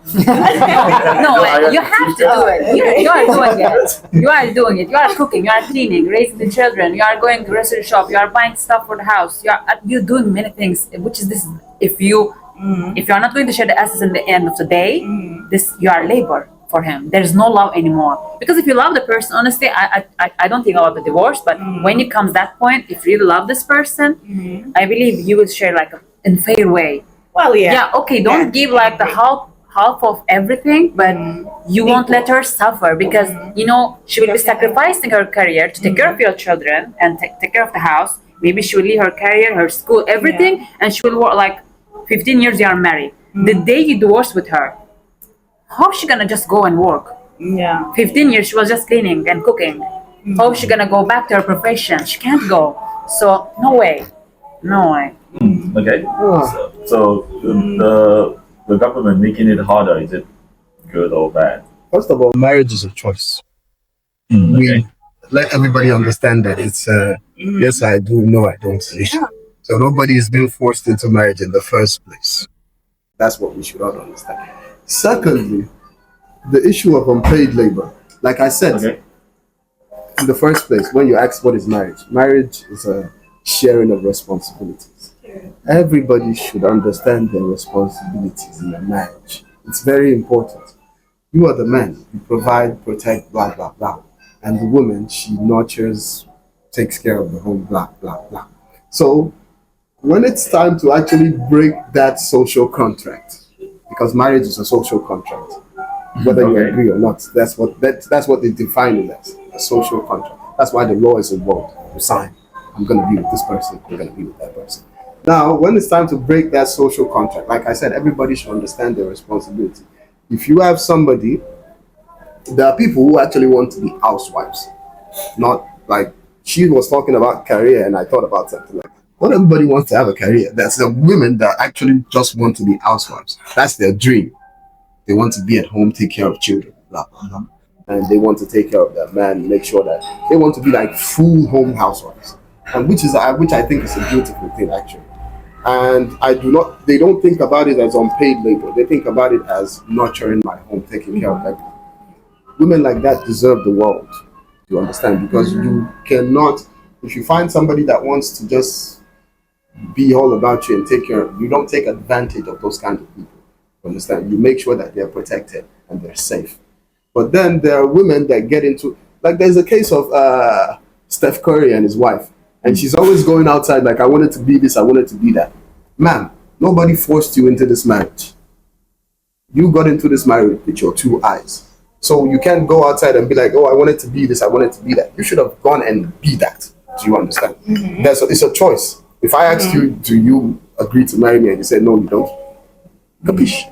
No, you have to do it. You are doing it. You are doing it. You are cooking. You are cleaning, raising the children. You are going to grocery shop. You are buying stuff for the house. You're doing many things. Which is this? If you are not going to share the assets in the end of the day, this you are labor for him. There's no love anymore. Because if you love the person, honestly, I don't think about the divorce. But when it comes that point, if you really love this person, I believe you will share like in fair way. Well, yeah. Yeah, okay, don't give like the half of everything, but you won't let her suffer because she will be sacrificing her career to take care of your children and take care of the house. Maybe she will leave her career, her school, everything, and she will work like 15 years you are married. The day you divorce with her, how's she gonna just go and work? Yeah. 15 years she was just cleaning and cooking. How's she gonna go back to her profession? She can't go. So no way. No way. Okay. So the government making it harder, is it good or bad? First of all, marriage is a choice. Okay. We let everybody understand that it's yes I do, no I don't. So nobody is being forced into marriage in the first place. That's what we should all understand. Secondly, the issue of unpaid labor. Like I said, Okay. in the first place, when you ask what is marriage, marriage is a sharing of responsibilities. Everybody should understand their responsibilities in a marriage. It's very important. You are the man, you provide, protect, blah, blah, blah. And the woman, she nurtures, takes care of the home, blah, blah, blah. So when it's time to actually break that social contract, because marriage is a social contract, whether you Okay. agree or not, that's what they define it as, a social contract. That's why the law is involved. You sign, I'm going to be with this person, I'm going to be with that person. Now, when it's time to break that social contract, like I said, everybody should understand their responsibility. If you have somebody, there are people who actually want to be housewives, not like she was talking about career, and I thought about something like, not everybody wants to have a career. There's the women that actually just want to be housewives. That's their dream. They want to be at home, take care of children, blah blah blah, and they want to take care of their man, make sure that they want to be like full home housewives, and which I think is a beautiful thing actually. And I do not. They don't think about it as unpaid labor. They think about it as nurturing my home, taking care of everything. Women like that deserve the world. You understand? Because you cannot. If you find somebody that wants to just be all about you and take care of you, don't take advantage of those kind of people. You understand? You make sure that they're protected and they're safe. But then there are women that get into, like there's a case of Steph Curry and his wife, and she's always going outside like, I wanted to be this, I wanted to be that. Ma'am, nobody forced you into this marriage. You got into this marriage with your two eyes. So you can't go outside and be like, oh, I wanted to be this, I wanted to be that. You should have gone and be that. Do you understand? It's a choice. If I asked you, do you agree to marry me? And you said, no, you don't. Capiche?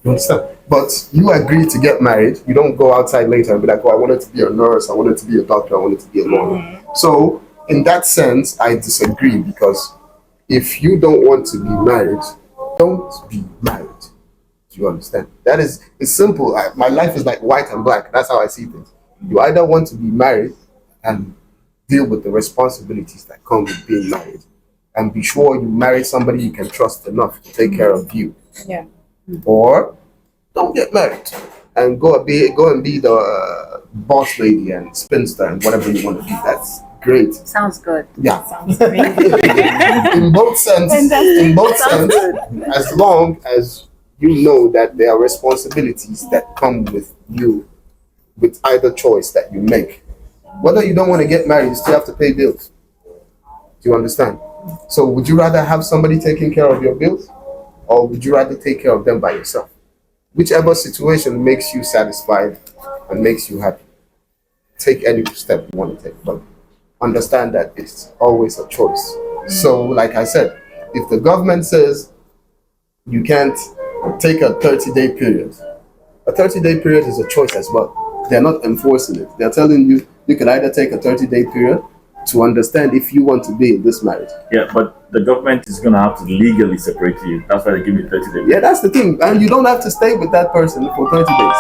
You understand? But you agree to get married. You don't go outside later and be like, oh, I wanted to be a nurse, I wanted to be a doctor, I wanted to be a lawyer. So in that sense, I disagree, because if you don't want to be married, don't be married. Do you understand? That is, it's simple. My life is like white and black. That's how I see things. You either want to be married and deal with the responsibilities that come with being married, and be sure you marry somebody you can trust enough to take care of you. Yeah. Or don't get married and go and be the boss lady and spinster and whatever you want to be. That's great. Sounds good. Yeah. Sounds great. In both sense, as long as you know that there are responsibilities that come with you, with either choice that you make. Whether you don't want to get married, you still have to pay bills. Do you understand? So would you rather have somebody taking care of your bills, or would you rather take care of them by yourself? Whichever situation makes you satisfied and makes you happy, take any step you want to take. But understand that it's always a choice. So like I said, if the government says you can't take a 30-day period, a 30-day period is a choice as well. They're not enforcing it. They're telling you you can either take a 30-day period to understand if you want to be in this marriage. Yeah, but the government is going to have to legally separate you. That's why they give you 30 days. Yeah, that's the thing. And you don't have to stay with that person for 30 days.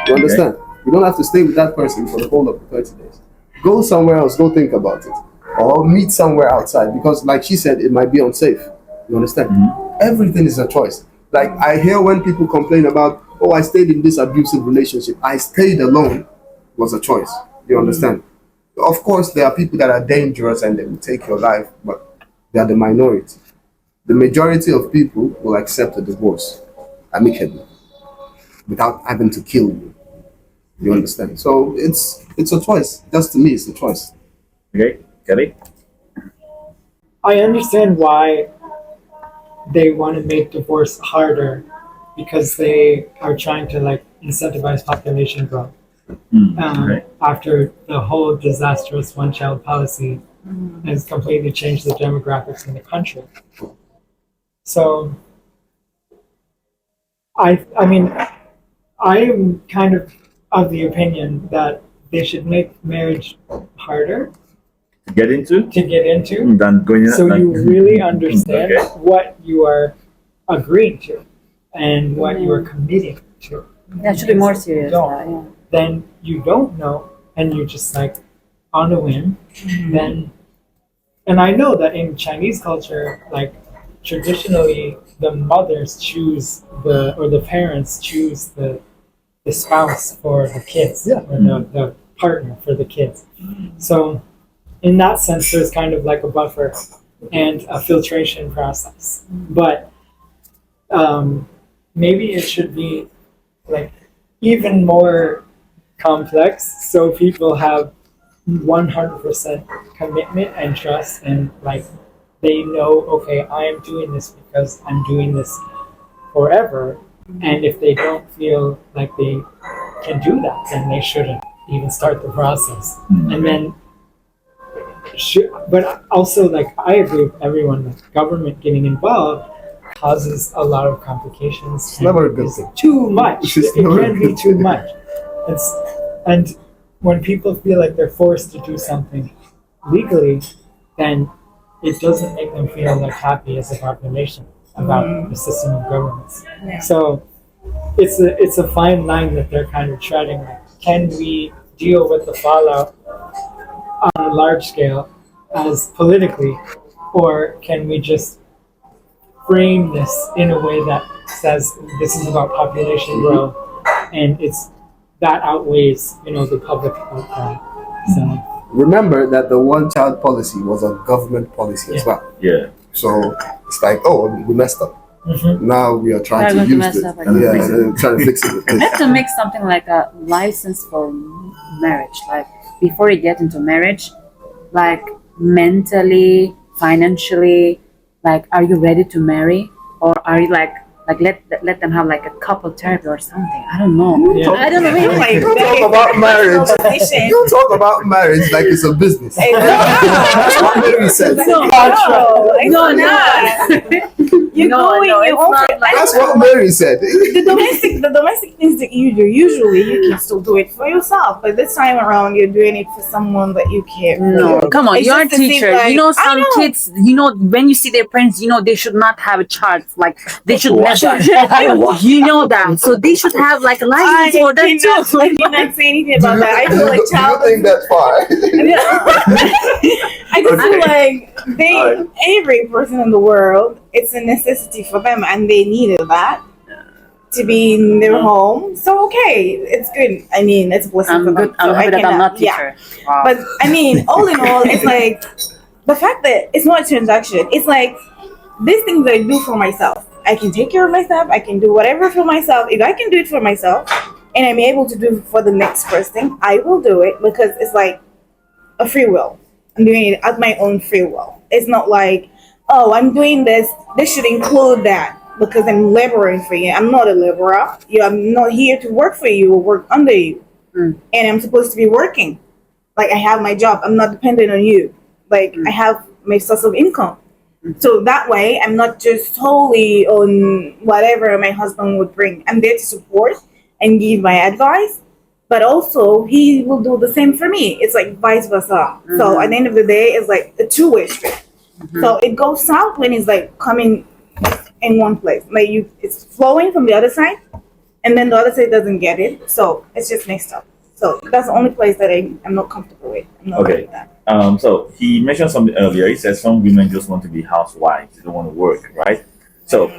You understand? You don't have to stay with that person for the whole of the 30 days. Go somewhere else, go think about it. Or meet somewhere outside, because like she said, it might be unsafe. You understand? Everything is a choice. Like I hear when people complain about, oh, I stayed in this abusive relationship. I stayed alone was a choice. You understand? Of course, there are people that are dangerous and they will take your life, but they are the minority. The majority of people will accept a divorce amicably without having to kill you. You understand? So it's a choice. Just to me, it's a choice. Okay, Kelly? I understand why they want to make divorce harder, because they are trying to like incentivize population growth. After the whole disastrous one-child policy has completely changed the demographics in the country. So, I mean, I am kind of the opinion that they should make marriage harder To get into? Than going so you really understand what you are agreeing to and what you are committing to. Yeah, it should be more serious. Then you don't know, and you're just like on a whim. Then, and I know that in Chinese culture, like traditionally, the mothers choose the parents choose the spouse for the kids, or the partner for the kids. So, in that sense, there's kind of like a buffer and a filtration process. But maybe it should be like even more complex, so people have 100% commitment and trust, and like they know, okay, I am doing this because I'm doing this forever. And if they don't feel like they can do that, then they shouldn't even start the process. And then but also, like, I agree with everyone that government getting involved causes a lot of complications. It's never a good thing. Too much. It can be too much. And when people feel like they're forced to do something legally, then it doesn't make them feel like happy as a population about the system of governance. So it's a fine line that they're kind of treading. Like, can we deal with the fallout on a large scale as politically, or can we just frame this in a way that says this is about population growth and it's that outweighs, the public outcry. So Remember that the one-child policy was a government policy as well. Yeah. So it's like, oh, we messed up. Now we are trying to We're going to use mess it. up again. Yeah, and trying to fix it. We have to make something like a license for marriage. Like before you get into marriage, like mentally, financially, like are you ready to marry, or are you like let them have like a couple therapy or something? I don't know. Yeah. I don't know. Maybe. You talk about marriage. Conversation. You talk about marriage like it's a business. That's what Mary said. No, You're going, no, you're it's over not it. like That's what Mary said. The domestic things that you do, usually you can still do it for yourself, but this time around you're doing it for someone that you care for. No, come on, It's you're a just to seem teacher. like- You know, I some know. kids, when you see their parents, they should not have a child. Like, they should never. You know that. So they should have, like, a license for that, I too. cannot say anything about that. I feel like Do you child. think that far? I just feel like every person in the world, it's a necessity for them, and they needed that to be in their home. So okay, it's good. I mean, it's a blessing for I'm them. good. I'm So happy that I'm not teacher. Wow. But I mean, all in all, it's like the fact that it's not a transaction. It's like these things that I do for myself. I can take care of myself. I can do whatever for myself. If I can do it for myself, and I'm able to do it for the next person, I will do it because it's like a free will. I'm doing it at my own free will. It's not like, oh, I'm doing this. This should include that because I'm laboring for you. I'm not a laborer. I'm not here to work for you or work under you. And I'm supposed to be working. Like I have my job. I'm not dependent on you. Like I have my source of income. So that way, I'm not just totally on whatever my husband would bring. I'm there to support and give my advice, but also he will do the same for me. It's like vice versa. So at the end of the day, it's like a two-way street. So it goes south when it's like coming in one place. Like it's flowing from the other side, and then the other side doesn't get it. So it's just mixed up. So that's the only place that I'm not comfortable with. I'm not Okay. with that. So he mentioned something earlier. He said some women just want to be housewives; they don't want to work, right? So,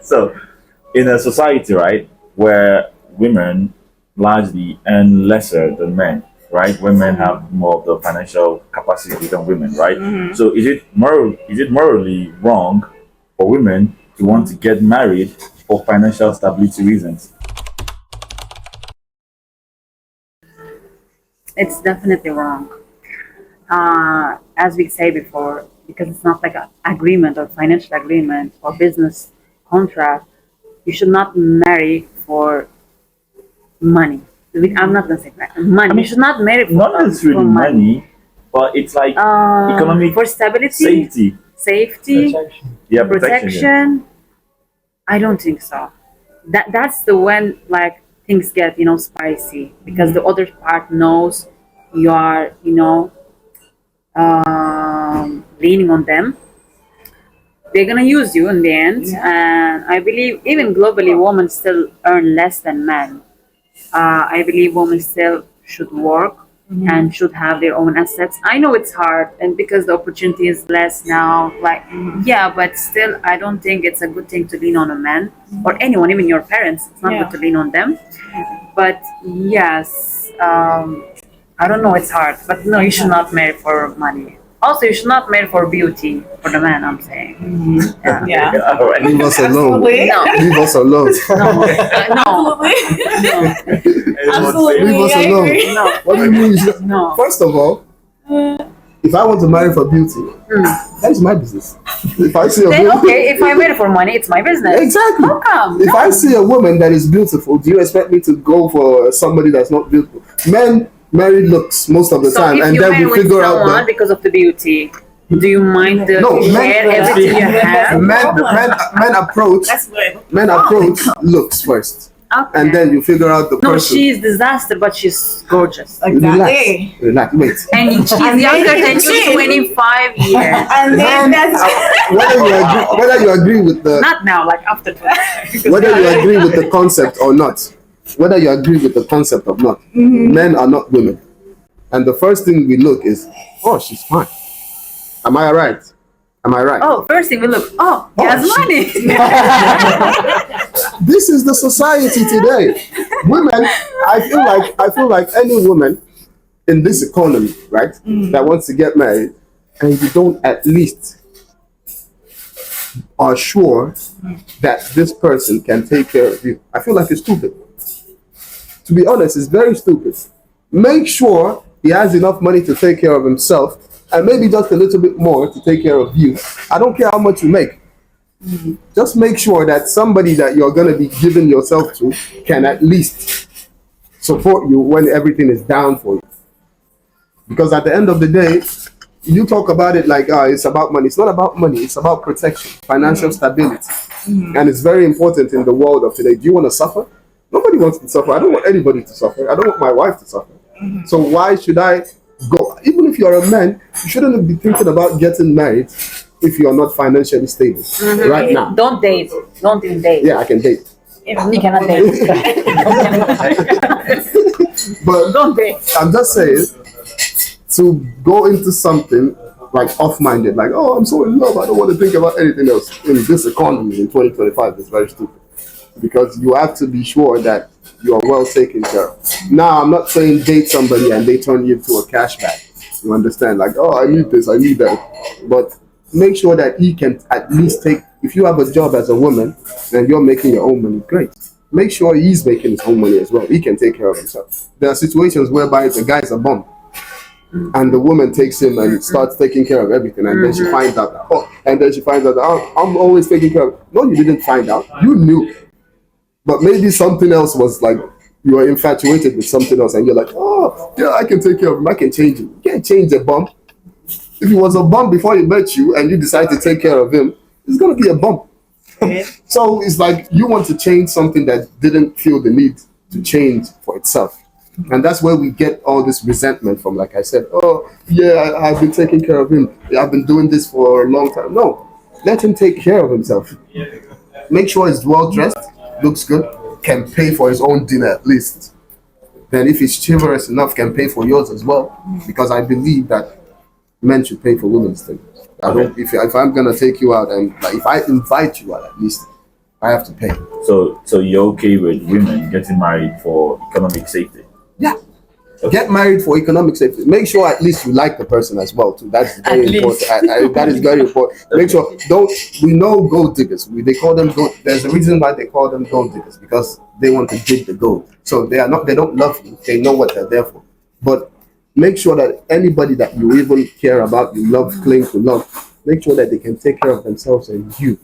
so in a society, right, where women largely earn lesser than men, right? Women have more of the financial capacity than women, right? So, is it morally wrong for women to want to get married for financial stability reasons? It's definitely wrong. As we say before, because it's not like an agreement or financial agreement or business contract, you should not marry for money. I'm not gonna say that. Money. I mean, you should not marry for Not necessarily for money, but it's like economic for stability, safety. protection. Yeah, protection. I don't think so. That's the when like things get spicy because the other part knows you are leaning on them. They're gonna use you in the end, and I believe even globally, women still earn less than men. I believe women still should work and should have their own assets. I know it's hard, and because the opportunity is less now, but still, I don't think it's a good thing to lean on a man or anyone, even your parents. It's not good to lean on them. But yes, I don't know, it's hard. But no, you should not marry for money. Also, you should not marry for beauty for the man, I'm saying. Yeah. All right. Leave us alone. Absolutely. No. Leave us alone. No. Absolutely. Leave us I alone. agree. No. What do you mean? You should- No. First of all, if I want to marry for beauty, that's my business. If I see a Then, woman, okay, if I marry for money, it's my business. exactly. How come? If I see a woman that is beautiful, do you expect me to go for somebody that's not beautiful? Men marry looks most of the So time, if and you then marry we with figure out someone that because of the beauty, do you mind the No, hair, everything you have? men approach That's good. men approach looks first. Okay. and then you figure out the No, person. she's disaster, but she's gorgeous. Exactly. Relax. Wait. And she's younger than you, 25 years. And then that's Whether you agree with the Not now, like after 25. whether you agree with the concept or not, whether you agree with the concept or not, men are not women. And the first thing we look is, oh, she's fine. Am I right? Am I right? Oh, first thing we look, he has money. This is the society today. Women, I feel like any woman in this economy, right, that wants to get married, and you don't at least are sure that this person can take care of you, I feel like it's stupid. To be honest, it's very stupid. Make sure he has enough money to take care of himself, and maybe just a little bit more to take care of you. I don't care how much you make. Just make sure that somebody that you're going to be giving yourself to can at least support you when everything is down for you. Because at the end of the day, you talk about it like it's about money. It's not about money. It's about protection, financial stability. And it's very important in the world of today. Do you want to suffer? Nobody wants to suffer. I don't want anybody to suffer. I don't want my wife to suffer. So why should I go? Even if you're a man, you shouldn't be thinking about getting married if you're not financially stable right now. Don't date. Don't even date. Yeah, I can date. You cannot date. But Don't date. I'm just saying, to go into something like off-minded, like, oh, I'm so in love, I don't want to think about anything else in this economy in 2025 is very stupid. Because you have to be sure that you are well taken care of. Now, I'm not saying date somebody and they turn you into a cash bag. You understand? Like, oh, I need this, I need that. But make sure that he can at least take, if you have a job as a woman and you're making your own money, great. Make sure he's making his own money as well. He can take care of himself. There are situations whereby the guy's a bum and the woman takes him and starts taking care of everything, and then she finds out that, I'm always taking care of. No, you didn't find out. You knew. But maybe something else was like, you were infatuated with something else and you're like, oh, yeah, I can take care of him. I can change him. You can't change a bum. If he was a bum before he met you and you decide to take care of him, it's going to be a bum. So it's like you want to change something that didn't feel the need to change for itself. And that's where we get all this resentment from. Like I said, oh, yeah, I've been taking care of him. I've been doing this for a long time. No, let him take care of himself. Make sure he's well dressed, looks good, can pay for his own dinner at least. Then if he's chivalrous enough, can pay for yours as well. Because I believe that men should pay for women's things. If I'm gonna take you out and like if I invite you out, at least I have to pay. So you're okay with women getting married for economic safety? Yeah. Get married for economic safety. Make sure at least you like the person as well too. That's very important. That is very important. Make sure we know gold diggers. They call them gold. There's a reason why they call them gold diggers, because they want to dig the gold. So they don't love you. They know what they're there for. But make sure that anybody that you even care about, you love, cling to love, make sure that they can take care of themselves and you.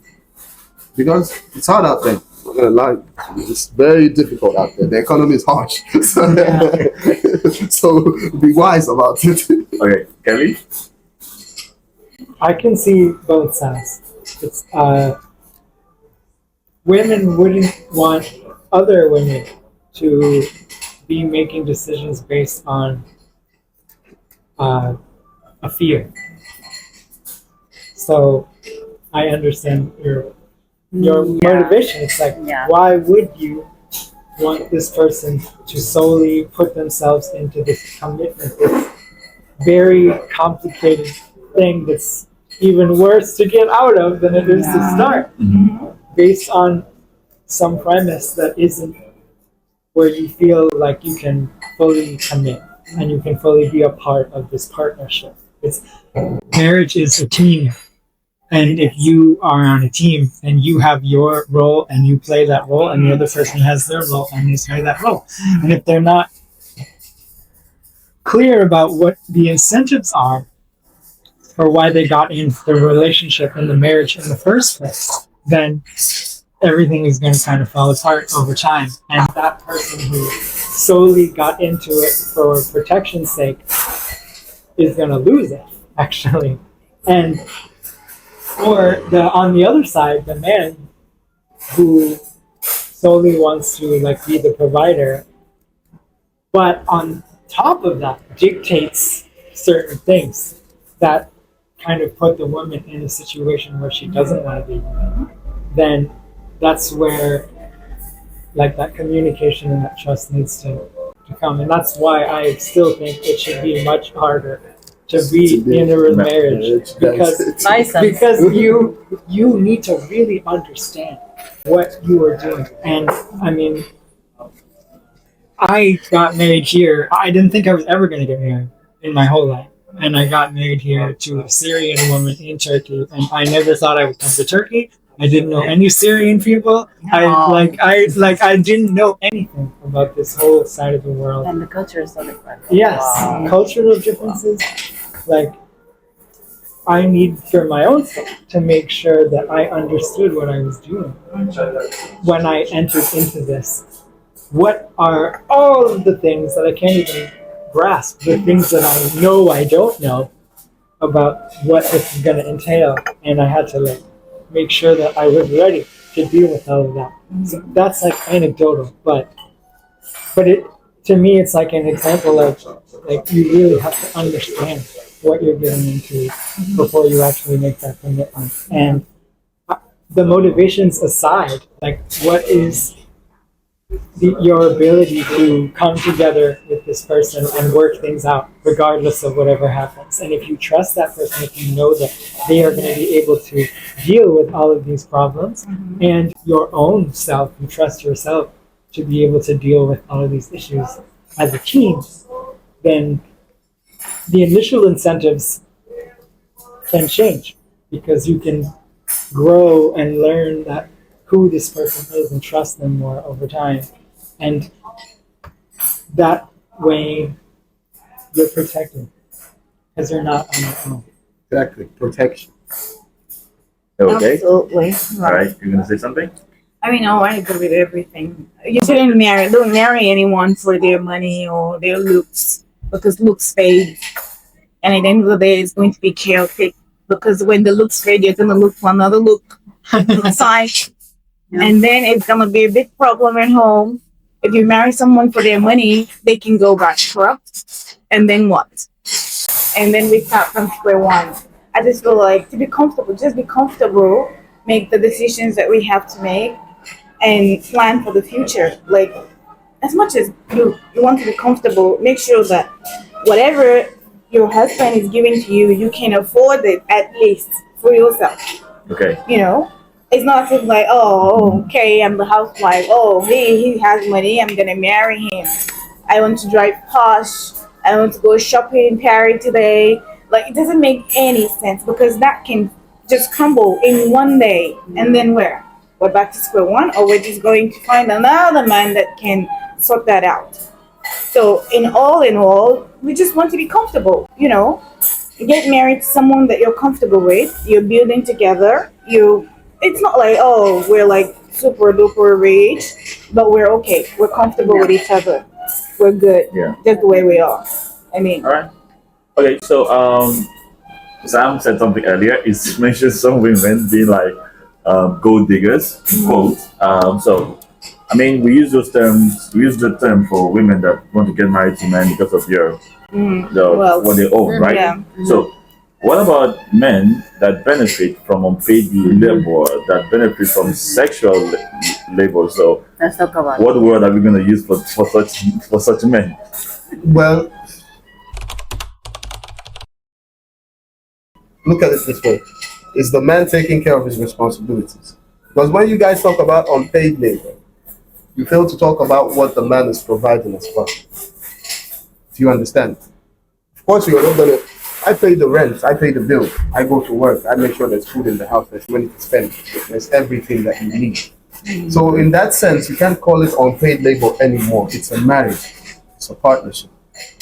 Because it's hard out there. I'm not gonna lie. It's very difficult out there. The economy is harsh. So be wise about it. Okay, Kelly? I can see both sides. It's women wouldn't want other women to be making decisions based on a fear. So I understand your motivation. It's like, why would you want this person to solely put themselves into this commitment, this very complicated thing that's even worse to get out of than it is to start, based on some premise that isn't where you feel like you can fully commit and you can fully be a part of this partnership. Marriage is a team. And if you are on a team and you have your role and you play that role and the other person has their role and they play that role. And if they're not clear about what the incentives are for why they got in the relationship and the marriage in the first place, then everything is going to kind of fall apart over time. And that person who solely got into it for protection's sake is going to lose it, actually. And on the other side, the man who solely wants to like be the provider, but on top of that dictates certain things that kind of put the woman in a situation where she doesn't want to be, then that's where like that communication and that trust needs to come. And that's why I still think it should be much harder to be in a marriage, because you need to really understand what you are doing. And I mean, I got married here. I didn't think I was ever going to get married in my whole life. And I got married here to a Syrian woman in Turkey. And I never thought I would come to Turkey. I didn't know any Syrian people. I didn't know anything about this whole side of the world. And the culture is so different. Yes, cultural differences. Like, I need for my own sake to make sure that I understood what I was doing when I entered into this. What are all of the things that I can't even grasp, the things that I know I don't know about what this is going to entail, and I had to like make sure that I was ready to deal with all of that. So that's like anecdotal, but it to me it's like an example of like you really have to understand what you're getting into before you actually make that commitment. And the motivations aside, like what is your ability to come together with this person and work things out regardless of whatever happens. And if you trust that person, if you know that they are going to be able to deal with all of these problems, and your own self, you trust yourself to be able to deal with all of these issues as a team, then the initial incentives can change, because you can grow and learn that who this person is and trust them more over time. And that way you're protected because you're not on your own. Exactly, protection. Okay. Absolutely. All right. You're gonna say something? I mean, I agree with everything. You shouldn't don't marry anyone for their money or their looks, because looks fade. And at the end of the day, it's going to be chaotic, because when the looks fade, you're going to look for another look on the side. And then it's going to be a big problem at home. If you marry someone for their money, they can go bankrupt. And then what? And then we start from square one. I just feel like to be comfortable, just be comfortable, make the decisions that we have to make, and plan for the future. Like, as much as you want to be comfortable, make sure that whatever your husband is giving to you, you can afford it at least for yourself. Okay. You know? It's not just like, oh, okay, I'm the housewife. Oh, he has money. I'm going to marry him. I want to drive posh. I want to go shopping in Paris today. Like, it doesn't make any sense, because that can just crumble in one day. And then where? We're back to square one, or we're just going to find another man that can sort that out. So in all, we just want to be comfortable, you know. You get married to someone that you're comfortable with. You're building together. It's not like, oh, we're like super duper rich, but we're okay. We're comfortable with each other. We're good. Yeah. Just the way we are. I mean. All right. Okay. So Sam said something earlier. He mentioned some women being like gold diggers. Quote. So I mean, we use those terms. We use the term for women that want to get married to men because of what they own, right? Yeah. So, what about men that benefit from unpaid labor, that benefit from sexual labor? So, Let's talk about what word are we going to use for such men? Well, look at it this way. Is the man taking care of his responsibilities? Because when you guys talk about unpaid labor, you fail to talk about what the man is providing as well. Do you understand? Of course, you're not going to. I pay the rent, I pay the bill, I go to work, I make sure there's food in the house, there's money to spend, there's everything that you need. So in that sense, you can't call it unpaid labor anymore. It's a marriage, it's a partnership.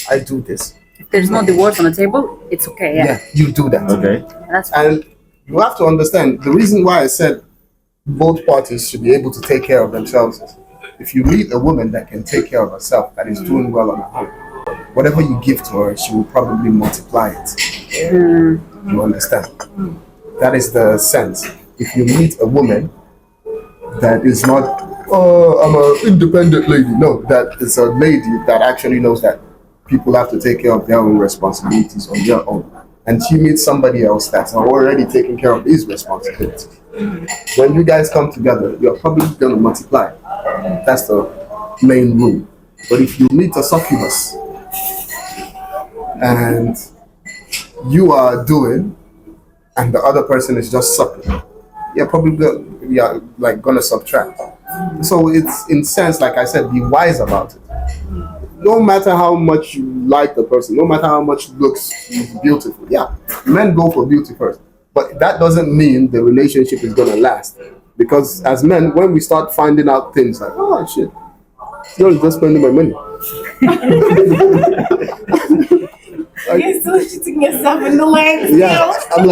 I do this. if there's no divorce on the table, it's okay. Yeah, you do that. Okay. That's fine. And you have to understand, the reason why I said both parties should be able to take care of themselves is, if you meet a woman that can take care of herself, that is doing well on her own, whatever you give to her, she will probably multiply it. You understand? That is the sense. If you meet a woman that is not I'm an independent lady. No, that is a lady that actually knows that people have to take care of their own responsibilities on their own. And she meets somebody else that's already taking care of his responsibilities. When you guys come together, you're probably going to multiply. That's the main rule. But if you meet a succubus and you are doing, and the other person is just sucking, you're probably gonna subtract. So it's in sense, like I said, be wise about it. No matter how much you like the person, no matter how much looks beautiful, yeah, men go for beauty first. But that doesn't mean the relationship is gonna last. Because as men, when we start finding out things like, oh shit, you're just spending my money. You're still shooting yourself in the leg. Yeah, I'm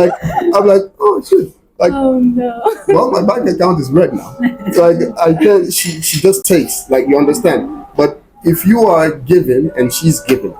like, oh shit. Like, Oh no. well, my bank account is red now. Like, I can't. She just takes. Like, you understand. But if you are giving and she's giving,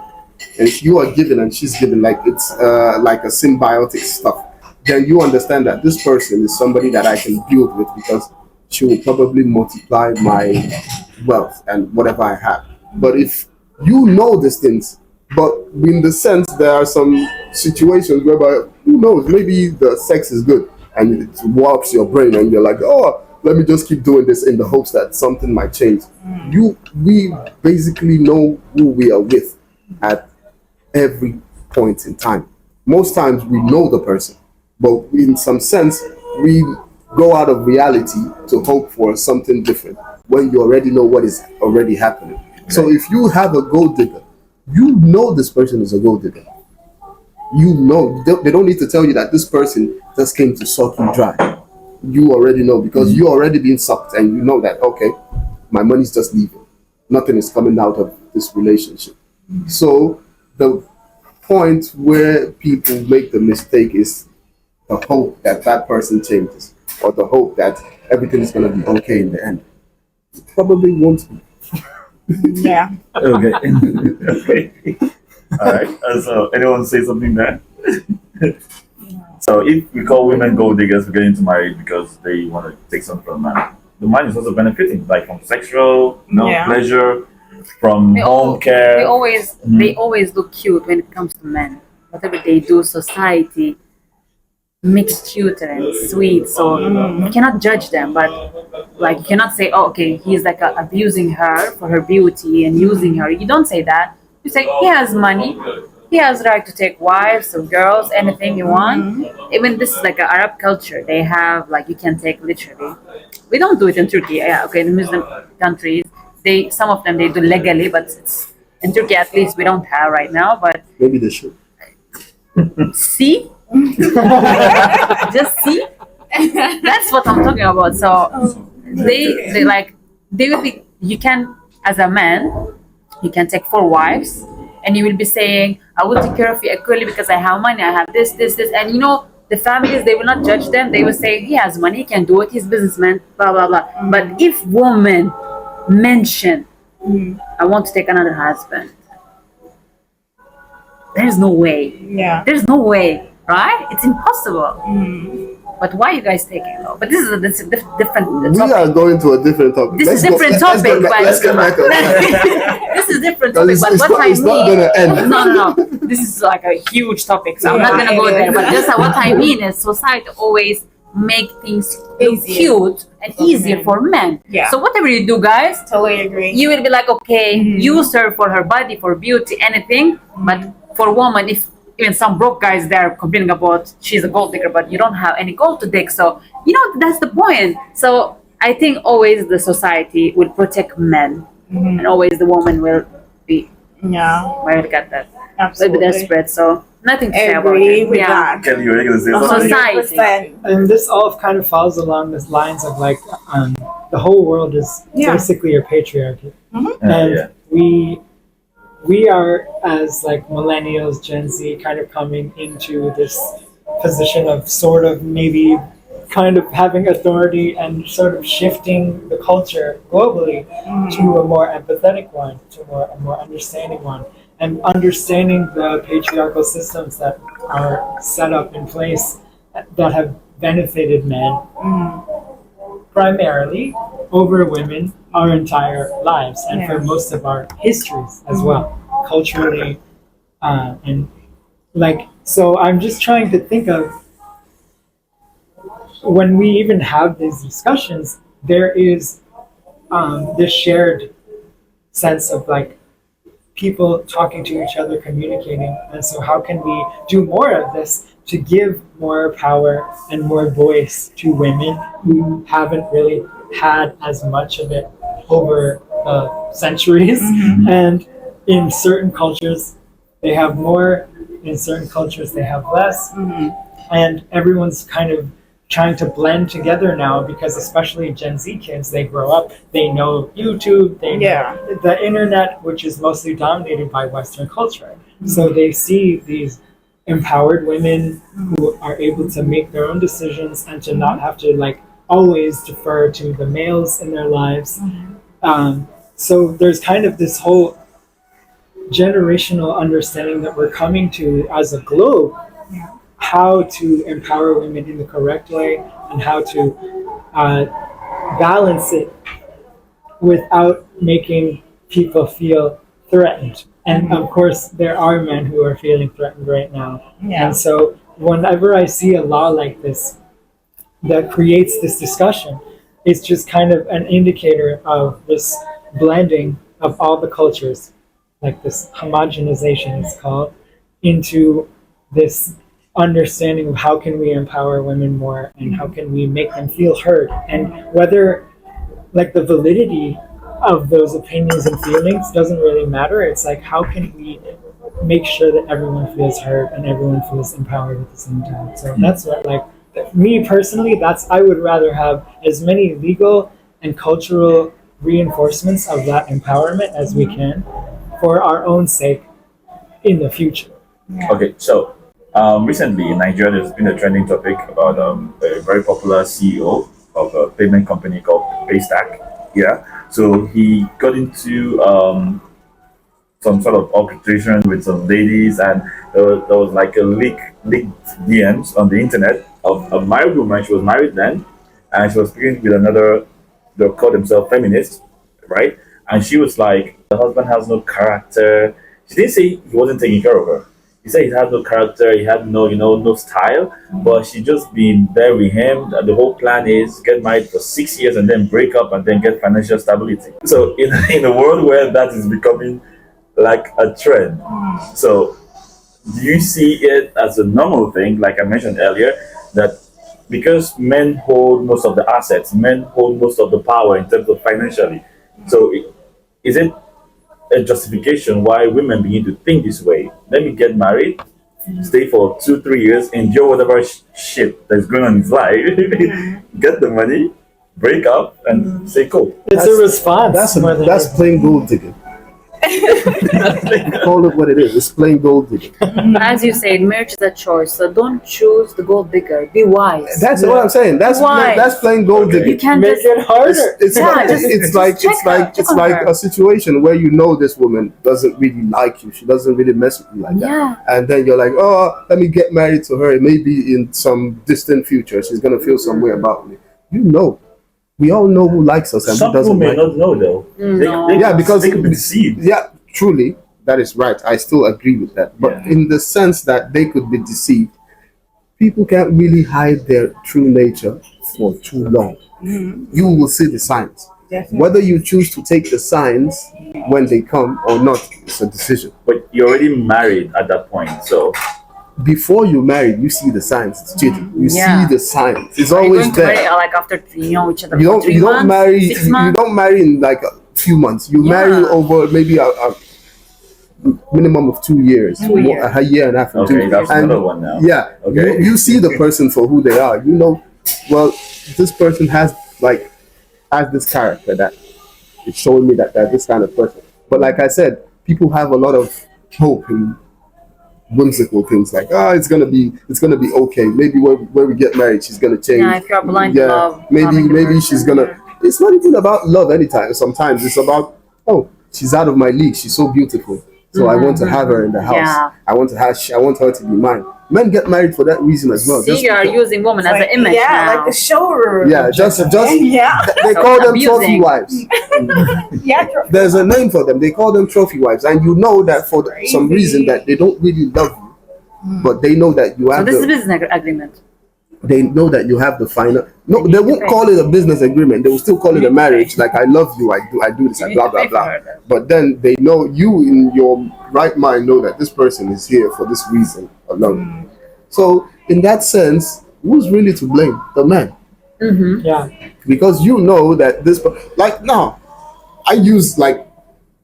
and if you are giving and she's giving, like it's like a symbiotic stuff, then you understand that this person is somebody that I can build with because she will probably multiply my wealth and whatever I have. But if you know these things, but in the sense there are some situations whereby who knows, maybe the sex is good and it warps your brain and you're like, oh, let me just keep doing this in the hopes that something might change. We basically know who we are with at every point in time. Most times we know the person, but in some sense we go out of reality to hope for something different when you already know what is already happening. So if you have a gold digger, you know this person is a gold digger. You know, they don't need to tell you that this person just came to suck you dry. You already know because you already been sucked and you know that, okay, my money's just leaving. Nothing is coming out of this relationship. So the point where people make the mistake is the hope that that person changes or the hope that everything is going to be okay in the end. It probably won't be. Yeah. Okay. Okay. All right. So, anyone say something there? So, if we call women gold diggers for getting into marriage because they want to take something from a man, the man is also benefiting, like from sexual, pleasure, from home care. They always look cute when it comes to men. Whatever they do, society makes cute and sweet. So you cannot judge them, but like you cannot say, oh, okay, he's like abusing her for her beauty and using her. You don't say that. You say he has money. He has right to take wives or girls, anything you want. Even this is like an Arab culture. They have like you can take literally. We don't do it in Turkey. Yeah, okay, in the Muslim countries, some of them they do legally, but in Turkey at least we don't have right now. But Maybe they should. see, just see. That's what I'm talking about. So they will be. You can as a man, you can take 4 wives. And you will be saying, I will take care of you equally because I have money, I have this. And you know, the families, they will not judge them. They will say, he has money, he can do it, he's a businessman, blah, blah, blah. But if women mention, I want to take another husband, there's no way. Yeah. There's no way, right? It's impossible. But why are you guys taking it? But this is a different topic. We are going to a different topic. This is different topic. Let's get back on that. This is different topic. But what I It's not mean, going to end. no. This is like a huge topic, so I'm not gonna go there. But just what I mean is, society always make things cute and easier for men. Yeah. So whatever you do, guys, Totally agree. you will be like, okay, you serve for her body, for beauty, anything. But for woman, if even some broke guys there complaining about she's a gold digger, but you don't have any gold to dig. So you know that's the point. So I think always the society will protect men, and always the woman will be. Yeah. Will get that. Absolutely. Will be desperate. So nothing to say about Agree it. with that. Kelly, you're going to say something? Society. 100%. And this all kind of falls along the lines of like the whole world is basically a patriarchy, and we are as like millennials, Gen Z, kind of coming into this position of sort of maybe kind of having authority and sort of shifting the culture globally to a more empathetic one, to a more understanding one, and understanding the patriarchal systems that are set up in place that have benefited men primarily over women our entire lives and for Yeah. most of our histories as well, culturally, and like. So I'm just trying to think of when we even have these discussions, there is this shared sense of like people talking to each other, communicating. And so, how can we do more of this to give more power and more voice to women who haven't really had as much of it over centuries? And in certain cultures, they have more, in certain cultures, they have less. And everyone's kind of trying to blend together now because especially Gen Z kids, they grow up, they know YouTube, they know the internet, which is mostly dominated by Western culture. So they see these empowered women who are able to make their own decisions and to not have to like always defer to the males in their lives. So there's kind of this whole generational understanding that we're coming to as a globe, how to empower women in the correct way and how to balance it without making people feel threatened. And of course, there are men who are feeling threatened right now. And so whenever I see a law like this that creates this discussion, it's just kind of an indicator of this blending of all the cultures, like this homogenization it's called, into this understanding of how can we empower women more and how can we make them feel heard, and whether like the validity of those opinions and feelings doesn't really matter. It's like how can we make sure that everyone feels heard and everyone feels empowered at the same time. So that's what, like, me personally, that's, I would rather have as many legal and cultural reinforcements of that empowerment as we can for our own sake in the future. Okay, so recently in Nigeria, there's been a trending topic about a very popular CEO of a payment company called Paystack. Yeah, so he got into some sort of altercation with some ladies, and there was like a leaked DMs on the internet of a married woman. She was married then, and she was speaking with another. They call themselves feminists, right? And she was like, the husband has no character. She didn't say he wasn't taking care of her. He said he had no character, he had no, no style, but she just been there with him. And the whole plan is get married for 6 years and then break up and then get financial stability. So in a world where that is becoming like a trend, so do you see it as a normal thing, like I mentioned earlier, that because men hold most of the assets, men hold most of the power in terms of financially, so is it a justification why women begin to think this way? Let me get married, stay for 2-3 years, endure whatever shit that's going on in his life, get the money, break up, and say cool. It's a response. That's plain gold digging. Call it what it is. It's plain gold digging. As you said, marriage is a choice, so don't choose the gold digger. Be wise. That's what I'm saying. That's plain gold digging. You can't make just it harder. It's like a situation where you know this woman doesn't really like you. She doesn't really mess with you like that. And then you're like, oh, let me get married to her. Maybe in some distant future, she's gonna feel some way about me. You know. We all know who likes us and some who doesn't. Some people may not know though. Because they could be deceived. Yeah, truly, that is right. I still agree with that. But in the sense that they could be deceived, people can't really hide their true nature for too long. You will see the signs. Definitely. Whether you choose to take the signs when they come or not, it's a decision. But you're already married at that point, so. Before you marry, you see the signs. It's cheating. You see the signs. It's always there. Marry, like after you know each other. You don't marry in like a few months. You marry over maybe a minimum of 2 years. A year and a half. Okay, that's another one now. Yeah. Okay. You see the person for who they are. You know, well, this person has this character that it's showing me that they're this kind of person. But like I said, people have a lot of hope in whimsical things like, it's gonna be okay. Maybe when we get married, she's gonna change. Yeah, if you're blind to love, maybe she's gonna. It's not even about love anytime. Sometimes it's about, she's out of my league. She's so beautiful. So I want to have her in the house. Yeah. I want her to be mine. Men get married for that reason as well. See, you are using women as an image yeah, now. like a showroom. Yeah, just Yeah. they call them trophy Abusing. wives. Yeah. There's a name for them. They call them trophy wives, and you know that for some reason that they don't really love you, but they know that you So have this is a business agreement. they know that you have the final. No, they won't call it a business agreement. They will still call it a marriage. Like I love you, I do this, blah blah blah. But then they know you in your right mind know that this person is here for this reason alone. So in that sense, who's really to blame? The man. Yeah. Because you know that like now, I use like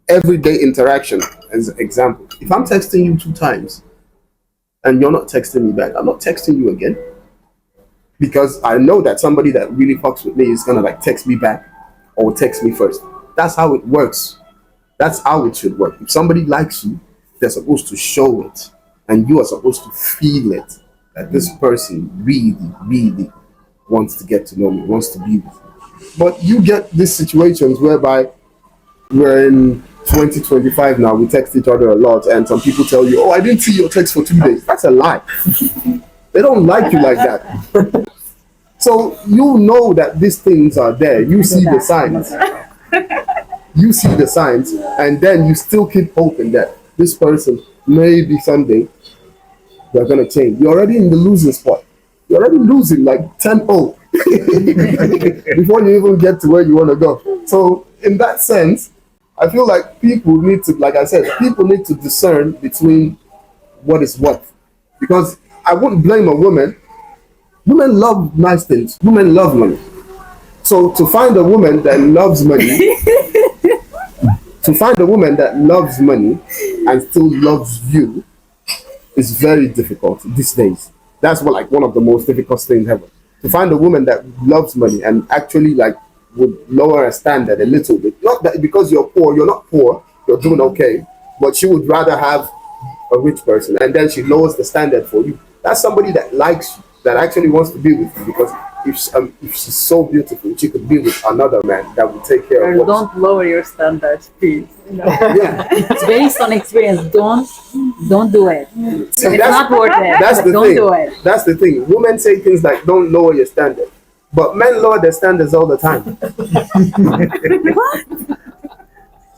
everyday interaction as an example. If I'm texting you 2 times and you're not texting me back, I'm not texting you again. Because I know that somebody that really fucks with me is gonna like text me back or text me first. That's how it works. That's how it should work. If somebody likes you, they're supposed to show it. And you are supposed to feel it. That this person really, really wants to get to know me, wants to be with me. But you get these situations whereby we're in 2025 now, we text each other a lot, and some people tell you, oh, I didn't see your text for 2 days. That's a lie. They don't like you like that. So you know that these things are there. You see the signs. You see the signs, and then you still keep hoping that this person, maybe someday, they're going to change. You're already in the losing spot. You're already losing like 10-0 before you even get to where you want to go. So in that sense, I feel like people need to, like I said, people need to discern between what is what. Because I wouldn't blame a woman. Women love nice things. Women love money. So to find a woman that loves money, and still loves you is very difficult these days. That's what like one of the most difficult things ever. To find a woman that loves money and actually like would lower a standard a little bit. Not that because you're poor, you're not poor, you're doing okay, but she would rather have a rich person, and then she lowers the standard for you. That's somebody that likes you, that actually wants to be with you, because if she's so beautiful, she could be with another man that will take care of Girl, don't lower your standards, please. Yeah. It's based on experience. Don't do it. See, It's not worth it. That's the Don't thing. do it. That's the thing. Women say things like, don't lower your standard. But men lower their standards all the time.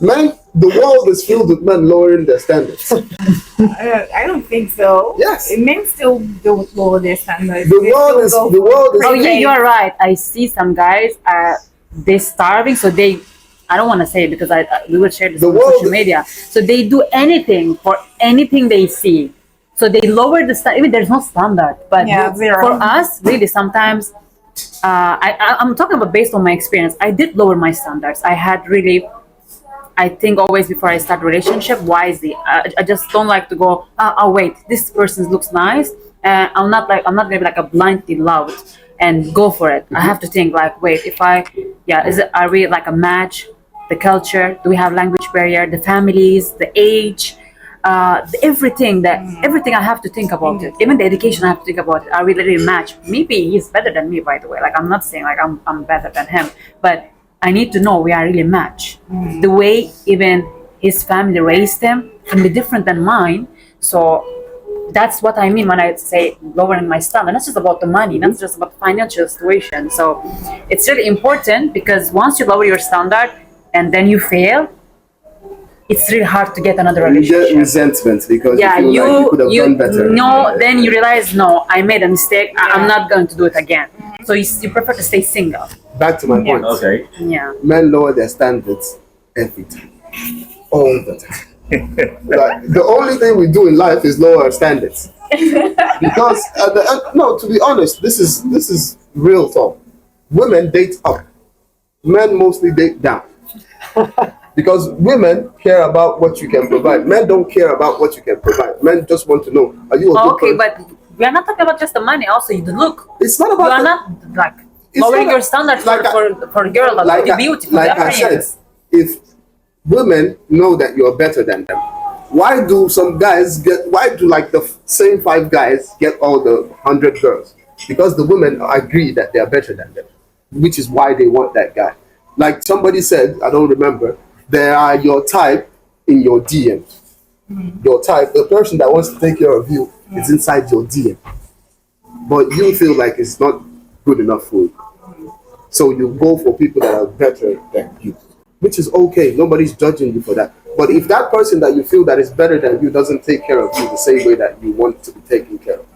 Men, the world is filled with men lowering their standards. I don't think so. Yes. Men still don't lower their standards. The world is Oh yeah, you are right. I see some guys, they're starving, so they, I don't want to say it because we will share this The on world social media. So they do anything for anything they see. So they lower the standard. Even there's no standard, but Yeah, zero. for us, really, sometimes I'm talking about based on my experience. I did lower my standards. I had really. I think always before I start relationship wisely. I just don't like to go. Oh wait, this person looks nice. I'm not gonna be like a blindly loved and go for it. I have to think like, wait, are we like a match? The culture? Do we have language barrier? The families, the age, everything I have to think about it. Even the education I have to think about it. Are we really a match? Maybe he's better than me, by the way. Like I'm not saying like I'm better than him, but I need to know we are really a match. The way even his family raised him can be different than mine. So that's what I mean when I say lowering my standard. Not just about the money, not just about the financial situation. So it's really important, because once you lower your standard and then you fail, it's really hard to get another You relationship. get resentment because Yeah, you feel like you could have done better. No, then you realize, no, I made a mistake. I'm not going to do it again. So you prefer to stay single. Back to my point. Okay. Yeah. Men lower their standards every time. All the time. Like, the only thing we do in life is lower our standards. Because at the end, no, to be honest, this is real talk. Women date up. Men mostly date down. Because women care about what you can provide. Men don't care about what you can provide. Men just want to know, are you a good Okay, person? but we are not talking about just the money. Also, the look. It's not You about are the- not like It's lowering not your standards like for a girl that's like really beautiful. like I said, if women know that you're better than them, why do like the same 5 guys get all the 100 girls? Because the women agree that they are better than them, which is why they want that guy. Like somebody said, I don't remember, they are your type in your DMs. Your type, the person that wants to take care of you, is inside your DM, but you feel like it's not good enough for you. So you go for people that are better than you, which is okay. Nobody's judging you for that. But if that person that you feel that is better than you doesn't take care of you the same way that you want to be taken care of,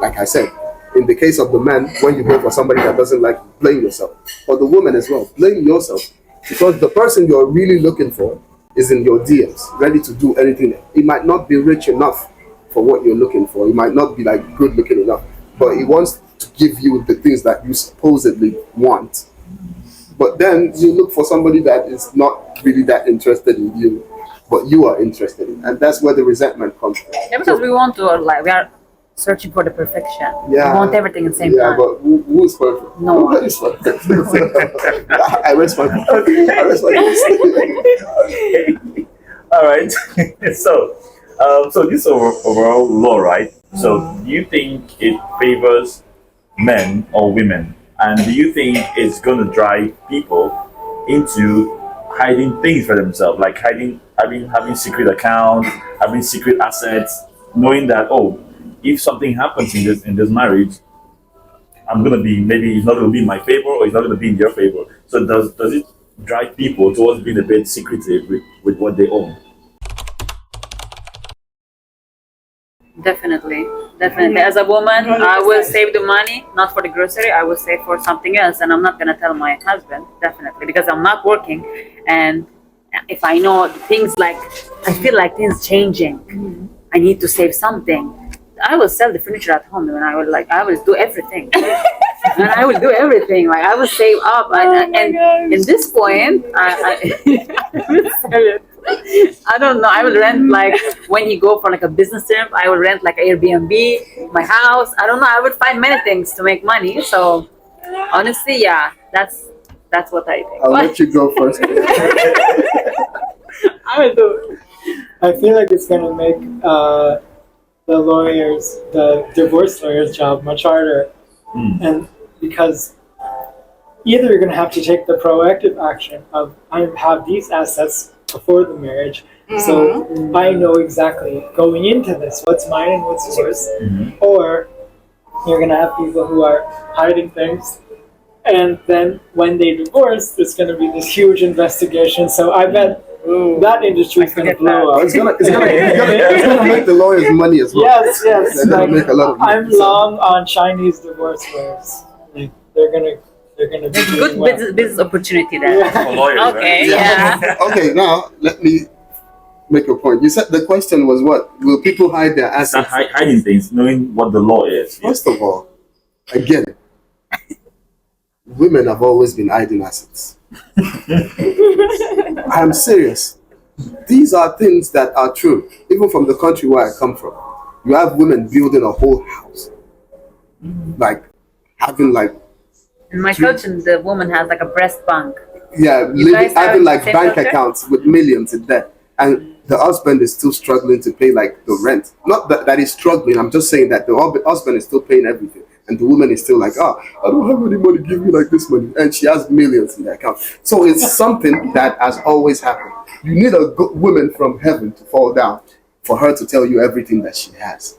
like I said, in the case of the man, when you go for somebody that doesn't like you, blame yourself. For the woman as well, blame yourself. Because the person you're really looking for is in your DMs, ready to do anything. He might not be rich enough for what you're looking for. He might not be like good looking enough, but he wants to give you the things that you supposedly want. But then you look for somebody that is not really that interested in you, but you are interested in, and that's where the resentment comes from. Yeah, because we want to, like, we are searching for the perfection. Yeah. We want everything at the same Yeah, time. but who's perfect? No one. Nobody's perfect. I rest my I rest my Okay. All right. So this overall law, right? So do you think it favors men or women? And do you think it's going to drive people into hiding things for themselves, like having secret accounts, having secret assets, knowing that, oh, if something happens in this marriage, I'm gonna be, maybe it's not gonna be in my favor or it's not gonna be in your favor. So does it drive people towards being a bit secretive with what they own? Definitely. As a woman, I will save the money, not for the grocery. I will save for something else, and I'm not gonna tell my husband. Definitely, because I'm not working, and if I know the things, like I feel like things changing, I need to save something. I will sell the furniture at home, and I will do everything. And I will do everything. Like I will save up, and in this point, I will sell it. I don't know. I will rent, like when you go for like a business trip, I will rent like Airbnb, my house. I don't know. I would find many things to make money. So honestly, yeah, that's what I think. I'll let you go first. I will do it. I feel like it's gonna make the divorce lawyers' job much harder, and because either you're gonna have to take the proactive action of I have these assets before the marriage, so I know exactly going into this what's mine and what's yours, or you're gonna have people who are hiding things, and then when they divorce, there's gonna be this huge investigation. So I bet that industry is gonna blow up. It's gonna make the lawyers money as well. Yes. They're gonna make a lot of money. I'm long on Chinese divorce lawyers. Like, they're gonna be Good doing well. business opportunity there. Yeah. For lawyers, Okay, right? yeah. Okay, now let me make a point. You said the question was what? Will people hide their It's not assets? hiding things, knowing what the law is. First of all, again, women have always been hiding assets. I'm serious. These are things that are true, even from the country where I come from. You have women building a whole house, like having like In my culture, the woman has like a breast bank. living, guys have having like same bank culture? accounts with millions in there, and the husband is still struggling to pay like the rent. Not that he's struggling. I'm just saying that the husband is still paying everything, and the woman is still like, I don't have any money. Give me like this money, and she has millions in the account. So it's something that has always happened. You need a good woman from heaven to fall down for her to tell you everything that she has.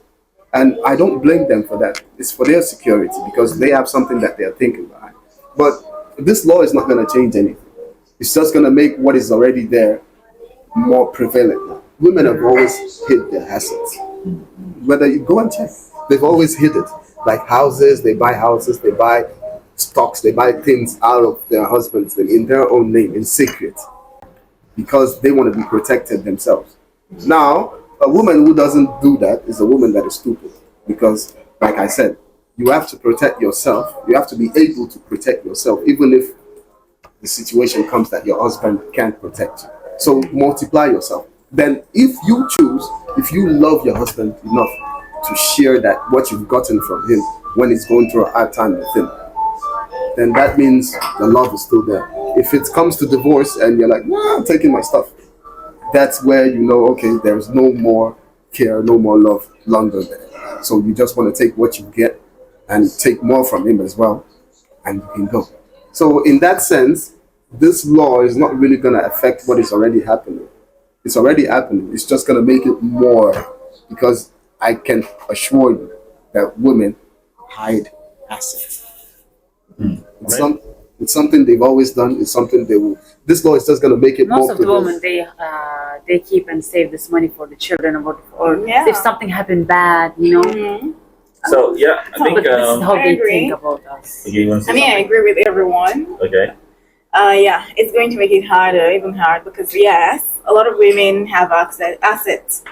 And I don't blame them for that. It's for their security because they have something that they're thinking behind. But this law is not going to change anything. It's just going to make what is already there more prevalent now. Women have always hid their assets. Whether you go and check, they've always hid it. Like houses, they buy stocks, they buy things out of their husbands in their own name, in secret, because they want to be protected themselves. Now, a woman who doesn't do that is a woman that is stupid. Because, like I said, you have to protect yourself. You have to be able to protect yourself, even if the situation comes that your husband can't protect you. So multiply yourself. Then if you choose, if you love your husband enough to share that what you've gotten from him when he's going through a hard time with him, then that means the love is still there. If it comes to divorce and you're like, nah, I'm taking my stuff, that's where you know, okay, there's no more care, no more love longer there. So you just want to take what you get and take more from him as well, and you can go. So in that sense, this law is not really going to affect what is already happening. It's already happening. It's just gonna make it more because I can assure you that women hide assets. It's, some, it's something they've always done. It's something they will. This law is just gonna make it Most more of the women prevalent. they keep and save this money for the children, or Yeah. if something happened bad, you know. Mhm. So yeah, I think But this is how I they agree. think about us. okay, you want to I say mean, I agree with everyone. something? Okay. Yeah, it's going to make it harder, even hard, because yes, a lot of women have assets.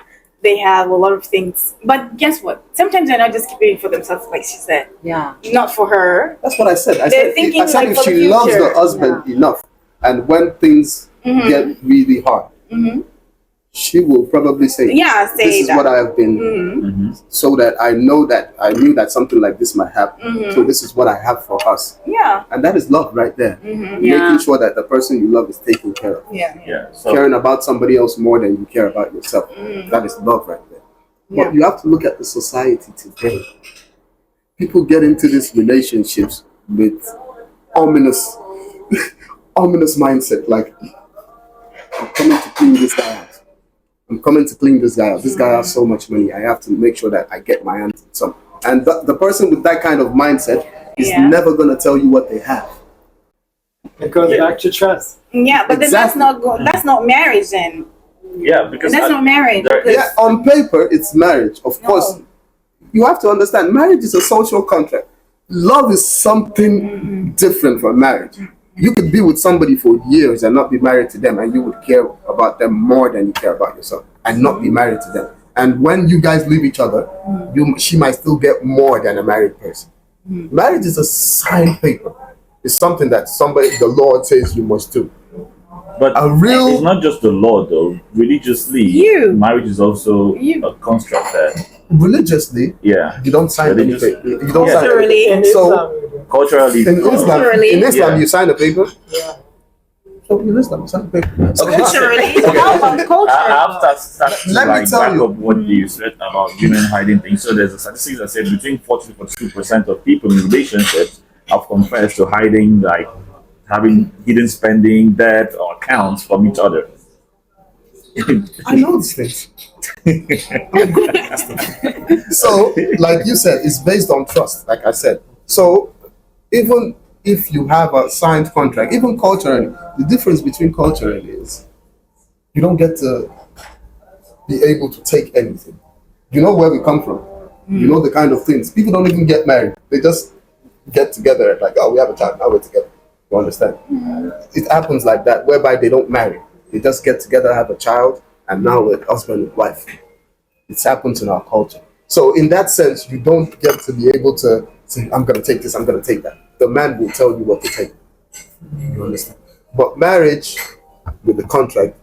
They have a lot of things, but guess what? Sometimes they're not just keeping it for themselves, like she said, Yeah. not for her. That's what I said. They're thinking I said like if for the she loves the future. husband enough, and when things get really hard, Hmm. she will probably say, Yeah, say "This is that. what I have been." Hmm. So that I knew that something like this might happen. So this is what I have for us, Yeah. and that is love right there. Hmm. Yeah. Making sure that the person you love is taken care of. Yeah. Yeah. So Caring about somebody else more than you care about yourself. That is love right there. Yeah. But you have to look at the society today. People get into these relationships with ominous, ominous mindset. Like, I'm coming to clean this guy out. I'm coming to clean this guy out. This guy has so much money. I have to make sure that I get my hands on some. And the person with that kind of mindset is Yeah. never going to tell you what they have. It goes back to trust. Yeah, but then Exactly. that's not marriage then. yeah, because That's not marriage. there- because- Yeah, on paper, it's marriage. Of course, No. you have to understand marriage is a social contract. Love is something different from marriage. You could be with somebody for years and not be married to them, and you would care about them more than you care about yourself, and not be married to them. And when you guys leave each other, she might still get more than a married person. Marriage is a signed paper. It's something that the Lord says you must do. but A real- it's not just the law though. Religiously, You. marriage is also You. a construct there. Religiously, Yeah. you don't sign Religious- anything. You don't Yeah. sign Culturally. In So- Islam, we do. Culturally, in Islam, Yeah. you sign a paper. Yeah. So in Islam, you sign a paper. So Culturally. How about I culture? have to start to Let me like tell back you. up what you said about women hiding things. So there's a statistic that says between 40 to 42% of people in relationships have confessed to hiding, like having hidden spending, debt, or accounts from each other. I know these things. So, like you said, it's based on trust, like I said. So, even if you have a signed contract, even culturally, the difference between culturally is you don't get to be able to take anything. You know where we come from. You know the kind of things. People don't even get married. They just get together and like, oh, we have a child, now we're together. You understand? It happens like that, whereby they don't marry. They just get together, have a child, and now we're husband and wife. It happens in our culture. So in that sense, you don't get to be able to say, I'm going to take this, I'm going to take that. The man will tell you what to take. You understand? But marriage with the contract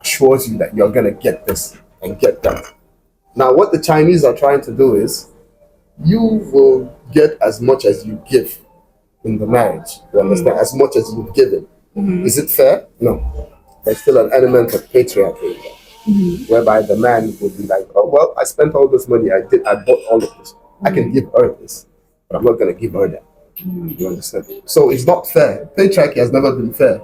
assures you that you're going to get this and get that. Now, what the Chinese are trying to do is you will get as much as you give in the marriage. You understand? As much as you've given. Is it fair? No. There's still an element of patriarchy in that, whereby the man would be like, oh, well, I spent all this money, I bought all of this. I can give her this, but I'm not going to give her that. You understand? So it's not fair. Patriarchy has never been fair.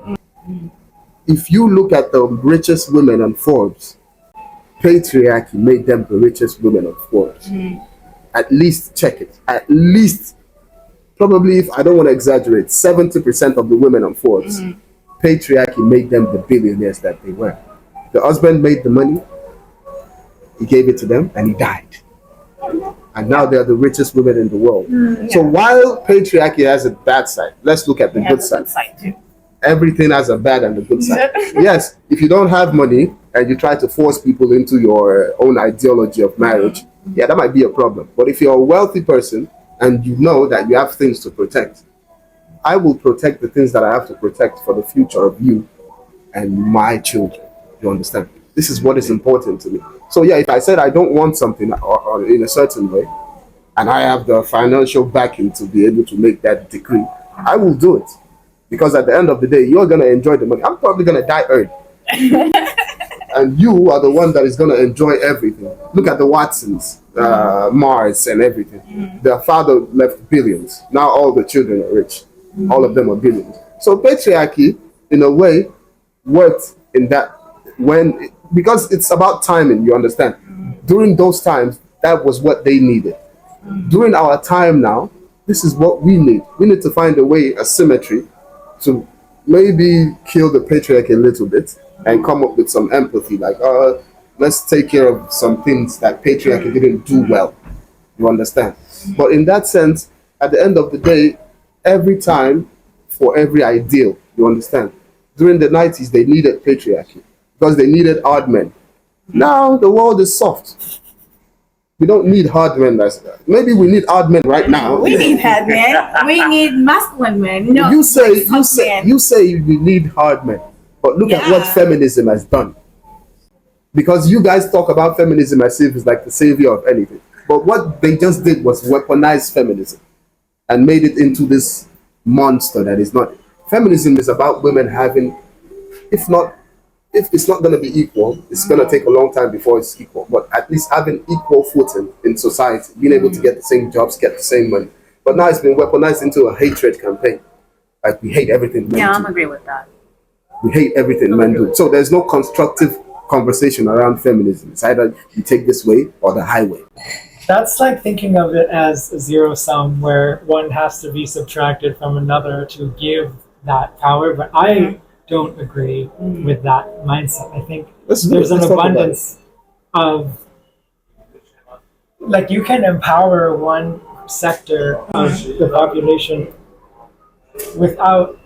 If you look at the richest women on Forbes, patriarchy made them the richest women on Forbes. At least check it. At least, probably, if I don't want to exaggerate, 70% of the women on Forbes, patriarchy made them the billionaires that they were. The husband made the money, he gave it to them, and he died. And now they're the richest women in the world. So while patriarchy has a bad side, let's look at the good side. Too. Everything has a bad and a good side. Yes, if you don't have money and you try to force people into your own ideology of marriage, yeah, that might be a problem. But if you're a wealthy person and you know that you have things to protect, I will protect the things that I have to protect for the future of you and my children. You understand? This is what is important to me. So yeah, if I said I don't want something or in a certain way, and I have the financial backing to be able to make that decree, I will do it. Because at the end of the day, you're going to enjoy the money. I'm probably going to die early. And you are the one that is going to enjoy everything. Look at the Watsons, Mars and everything. Their father left billions. Now all the children are rich. All of them are billions. So patriarchy, in a way, worked in that when because it's about timing, you understand. During those times, that was what they needed. During our time now, this is what we need. We need to find a way, a symmetry, to maybe kill the patriarchy a little bit and come up with some empathy. Like, let's take care of some things that patriarchy didn't do well. You understand? But in that sense, at the end of the day, every time for every ideal, you understand? During the 90s, they needed patriarchy because they needed hard men. Now the world is soft. We don't need hard men. Maybe we need hard men right now. We need hard men. We need masculine men. No, you say we need hard men, but look at what feminism has done. Because you guys talk about feminism as if it's like the savior of anything, but what they just did was weaponize feminism and made it into this monster that is not. Feminism is about women having, if it's not going to be equal, it's going to take a long time before it's equal, but at least having equal footing in society, being able to get the same jobs, get the same money. But now it's been weaponized into a hatred campaign. Like, we hate everything men I'm do. agree with that. We hate everything men do. So there's no constructive conversation around feminism. It's either you take this way or the highway. That's like thinking of it as a zero sum where one has to be subtracted from another to give that power. But I don't agree with that mindset. I think there's an abundance of, like, you can empower one sector of the population without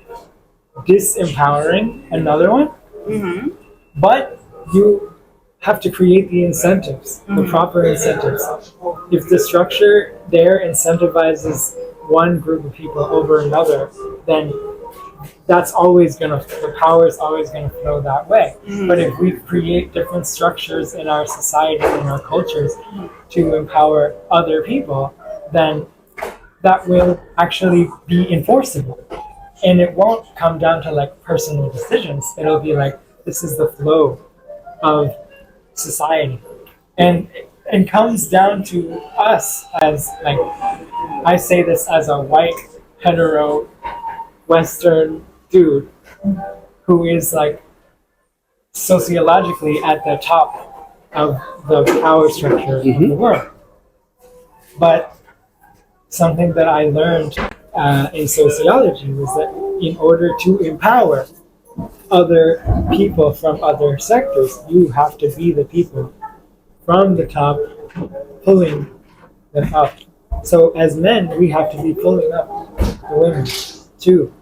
disempowering another one. But you have to create the incentives, the proper incentives. If the structure there incentivizes one group of people over another, then that's always the power is always gonna flow that way. But if we create different structures in our society and our cultures to empower other people, then that will actually be enforceable. And it won't come down to like personal decisions. It'll be like, this is the flow of society. And it comes down to us as, like, I say this as a white, hetero, Western dude who is like sociologically at the top of the power structure of the world. But something that I learned in sociology was that in order to empower other people from other sectors, you have to be the people from the top pulling them up. So as men, we have to be pulling up the women too.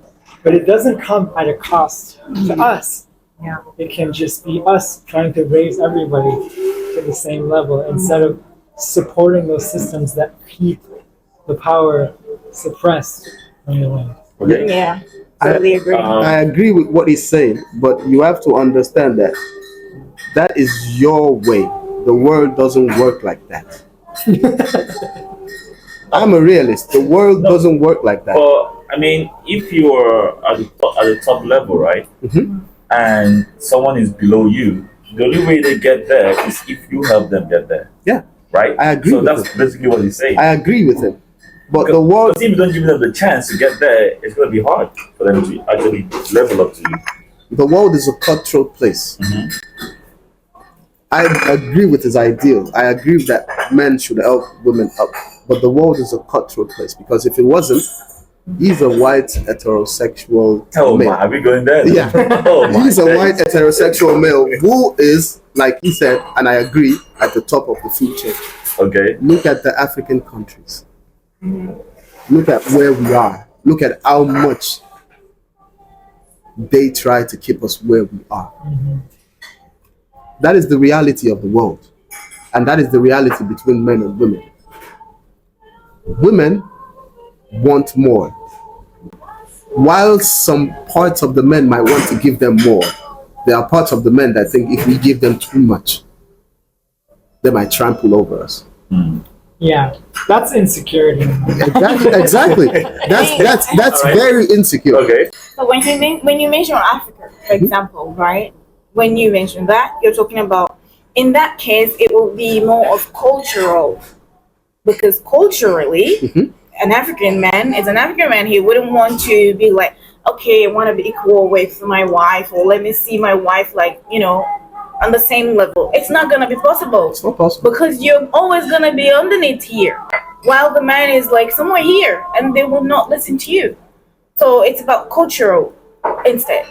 But it doesn't come at a cost to us. Yeah. It can just be us trying to raise everybody to the same level instead of supporting those systems that keep the power suppressed from the women. Okay. Yeah, totally agree. I agree with what he's saying, but you have to understand that that is your way. The world doesn't work like that. I'm a realist. The world doesn't work like that. But I mean, if you are at the top level, right, and someone is below you, the only way they get there is if you help them get there. Yeah, right. I agree. So that's basically what he's saying. I agree with him. But because, the world, if you don't give them the chance to get there, it's going to be hard for them to actually level up to you. The world is a cutthroat place. I agree with his ideal. I agree that men should help women up. But the world is a cutthroat place because if it wasn't, he's a white heterosexual male. Are we going there? Yeah. He's a white heterosexual male who is, like he said, and I agree, at the top of the food chain. Okay. Look at the African countries. Look at where we are. Look at how much they try to keep us where we are. That is the reality of the world. And that is the reality between men and women. Women want more. While some parts of the men might want to give them more, there are parts of the men that think if we give them too much, they might trample over us. Yeah, that's insecurity. Exactly. That's Right. very insecure. Okay. So when you mention Africa, for example, right? When you mention that, you're talking about, in that case, it will be more of cultural, because culturally, an African man is an African man. He wouldn't want to be like, okay, I want to be equal with my wife, or let me see my wife like, on the same level. It's not gonna be possible. It's not possible. Because you're always gonna be underneath here, while the man is like somewhere here, and they will not listen to you. So it's about cultural instead.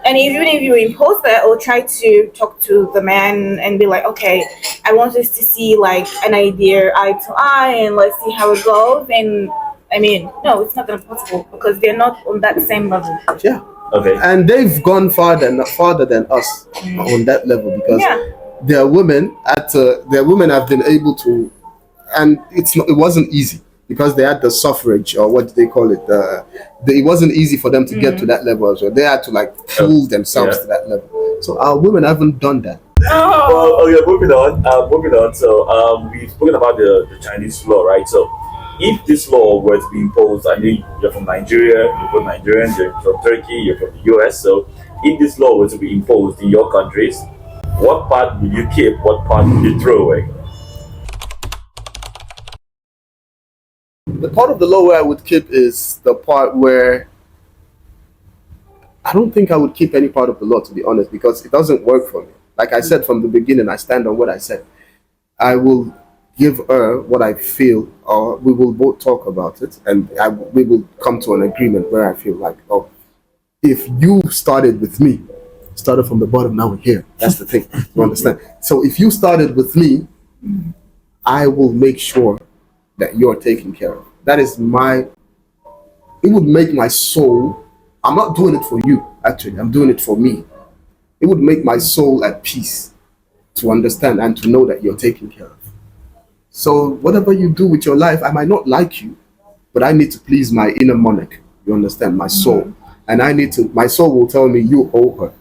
And even if you impose that or try to talk to the man and be like, okay, I want us to see like an idea eye to eye and let's see how it goes. And I mean, no, it's not gonna be possible because they're not on that same level. Yeah. Okay. And they've gone farther than us on that level because their women have been able to, and it wasn't easy because they had the suffrage, or what do they call it? It wasn't easy for them to get to that level as well. They had to like prove themselves to that level. So our women haven't done that. Well, okay, moving on. So we've spoken about the Chinese law, right? So if this law were to be imposed, I mean, you're from Nigeria, you're from Nigerian, you're from Turkey, you're from the US. So if this law were to be imposed in your countries, what part would you keep? What part would you throw away? The part of the law where I would keep is the part where I don't think I would keep any part of the law, to be honest, because it doesn't work for me. Like I said from the beginning, I stand on what I said. I will give her what I feel, or we will both talk about it, and we will come to an agreement where I feel like, oh, if you started with me, started from the bottom, now we're here. That's the thing. You understand? So if you started with me, I will make sure that you're taken care of. That is it would make my soul, I'm not doing it for you, actually, I'm doing it for me. It would make my soul at peace to understand and to know that you're taken care of. So whatever you do with your life, I might not like you, but I need to please my inner monarch. You understand? My soul. And my soul will tell me you owe her.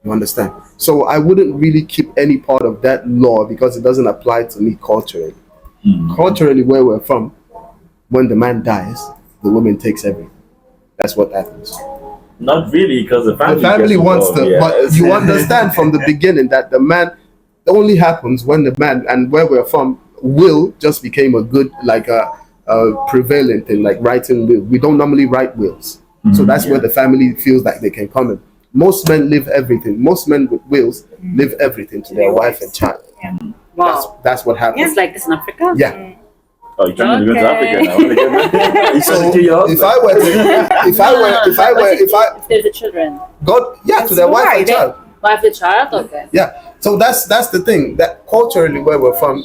You understand? So I wouldn't really keep any part of that law because it doesn't apply to me culturally. Culturally, where we're from, when the man dies, the woman takes everything. That's what happens. Not really, because the family wants to, but you understand from the beginning that the man only happens when the man, and where we're from, will just became a good, like a prevalent thing, like writing will. We don't normally write wills. So that's where the family feels like they can come in. Most men leave everything. Most men with wills leave everything to their wife and child. Wow. That's what happens. It's like this in Africa? Yeah. Oh, you're trying to go to Africa now. So if there's a children. God, to their wife and child. Wife and child? Okay. Yeah. So that's the thing. That culturally where we're from,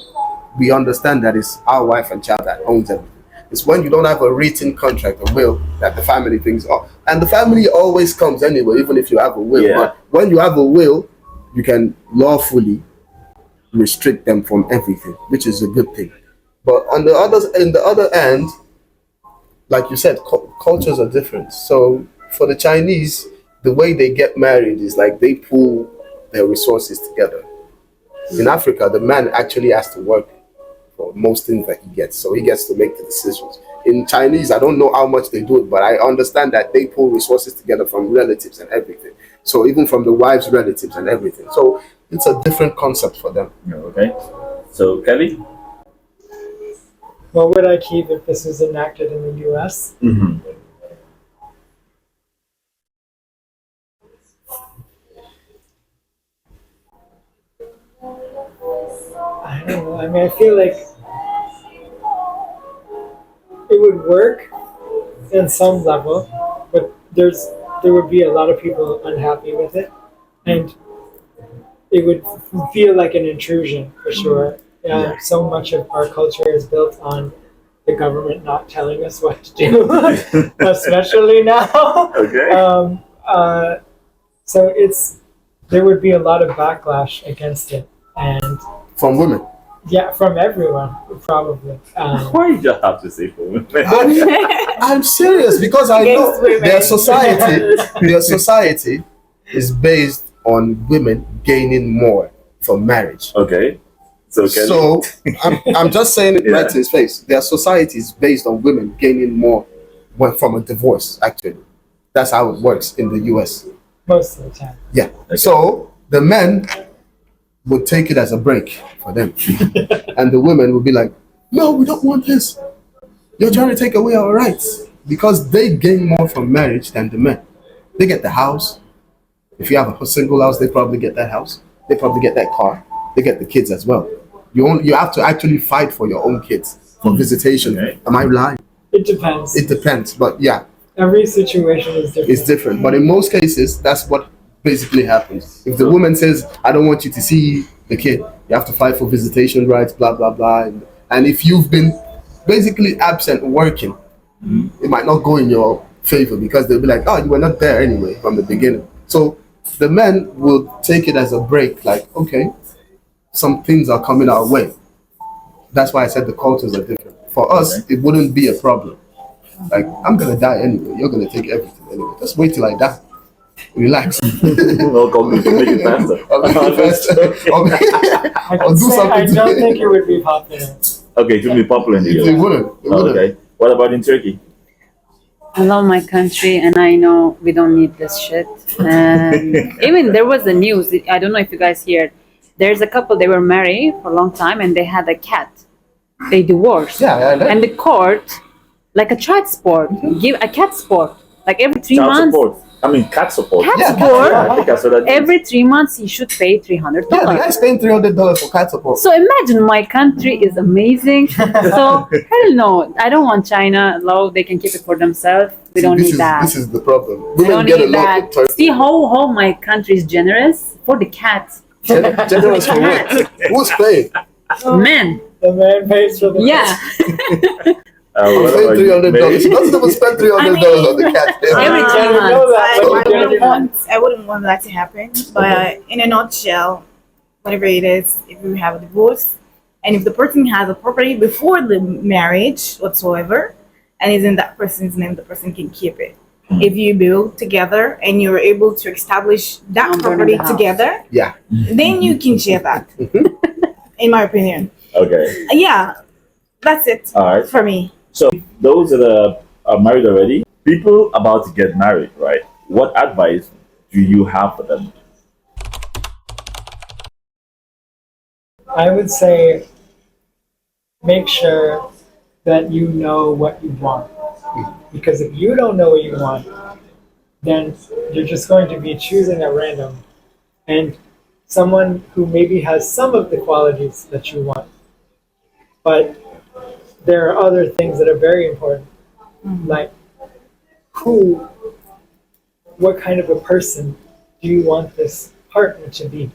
we understand that it's our wife and child that owns everything. It's when you don't have a written contract, a will, that the family thinks, oh, and the family always comes anyway, even if you have a will. Yeah. But when you have a will, you can lawfully restrict them from everything, which is a good thing. But in the other end, like you said, cultures are different. So for the Chinese, the way they get married is like they pool their resources together. In Africa, the man actually has to work for most things that he gets, so he gets to make the decisions. In Chinese, I don't know how much they do it, but I understand that they pool resources together from relatives and everything. So even from the wife's relatives and everything. So it's a different concept for them. Okay. So Kelly? What would I keep if this was enacted in the US? I don't know. I mean, I feel like it would work in some level, but there would be a lot of people unhappy with it, and it would feel like an intrusion for sure. So much of our culture is built on the government not telling us what to do, especially now. Okay. So there would be a lot of backlash against it, and From women. yeah, from everyone probably. Why you just have to say for women? I'm serious because I know their society is based on women gaining more from marriage. Okay. So Kelly? So I'm just saying it right to his face. Their society is based on women gaining more from a divorce, actually. That's how it works in the US. Most of the time. Yeah. Okay. So the men would take it as a break for them. And the women would be like, no, we don't want this. You're trying to take away our rights. Because they gain more from marriage than the men. They get the house, If you have a single house, they probably get that house. They probably get that car. They get the kids as well. You have to actually fight for your own kids for visitation. Okay. Am I lying? It depends. It depends, but yeah, Every situation is different. it's different. But in most cases, that's what basically happens. If the woman says, "I don't want you to see the kid," you have to fight for visitation rights, blah blah blah. And if you've been basically absent working, it might not go in your favor because they'll be like, "Oh, you were not there anyway from the beginning." So the men will take it as a break, like, okay, some things are coming our way. That's why I said the cultures are different. For us, it wouldn't be a problem. Like, I'm gonna die anyway. You're gonna take everything anyway. Just wait till I die. Relax. Welcome to make it faster. I'll make it faster. I I'll can do say something I don't to think it would be popular. Okay, it will be popular in the It US. wouldn't. It wouldn't. Okay. What about in Turkey? I love my country, and I know we don't need this shit. And even there was a news. I don't know if you guys heard. There's a couple. They were married for a long time, and they had a cat. They divorced. Yeah, I know. And the court, like a child sport, give a cat sport. Like every 3 Child months, support. I mean, cat support. cat Yeah, sport. Yeah, I think I saw that. Every 3 months, he should pay $300. Yeah, the guy's paying $300 for cat support. So imagine my country is amazing. So hell no, I don't want China law. They can keep it for themselves. We don't this need is, that. This is the problem. We Women don't get a need lot in that. Turkey. See how my country is generous for the cats. Generous for what? Who's paying? Men, The man pays for the yeah. I'm What paying about you, $300. Mary? She doesn't even spend $300 on the cat. Every Uh, 3 I know that. I but wouldn't you want, I wouldn't want that to happen. But in a nutshell, whatever it is, if you have a divorce, and if the person has a property before the marriage whatsoever, and is in that person's name, the person can keep it. If you build together and you're able to establish that Don't burn property the house. together, Yeah. then you can share that. In my opinion, Okay. yeah, that's it All right. for me. So those that are married already, people about to get married, right? What advice do you have for them? I would say make sure that you know what you want. Because if you don't know what you want, then you're just going to be choosing at random. And someone who maybe has some of the qualities that you want, but there are other things that are very important, like what kind of a person do you want this partner to be?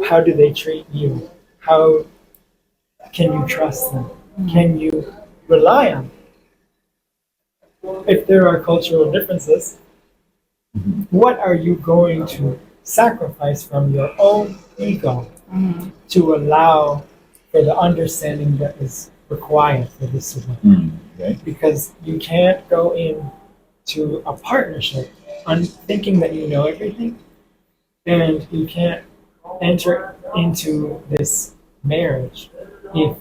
How do they treat you? How can you trust them? Can you rely on them? If there are cultural differences, what are you going to sacrifice from your own ego to allow for the understanding that is required for this to work? Okay. Because you can't go into a partnership thinking that you know everything, and you can't enter into this marriage if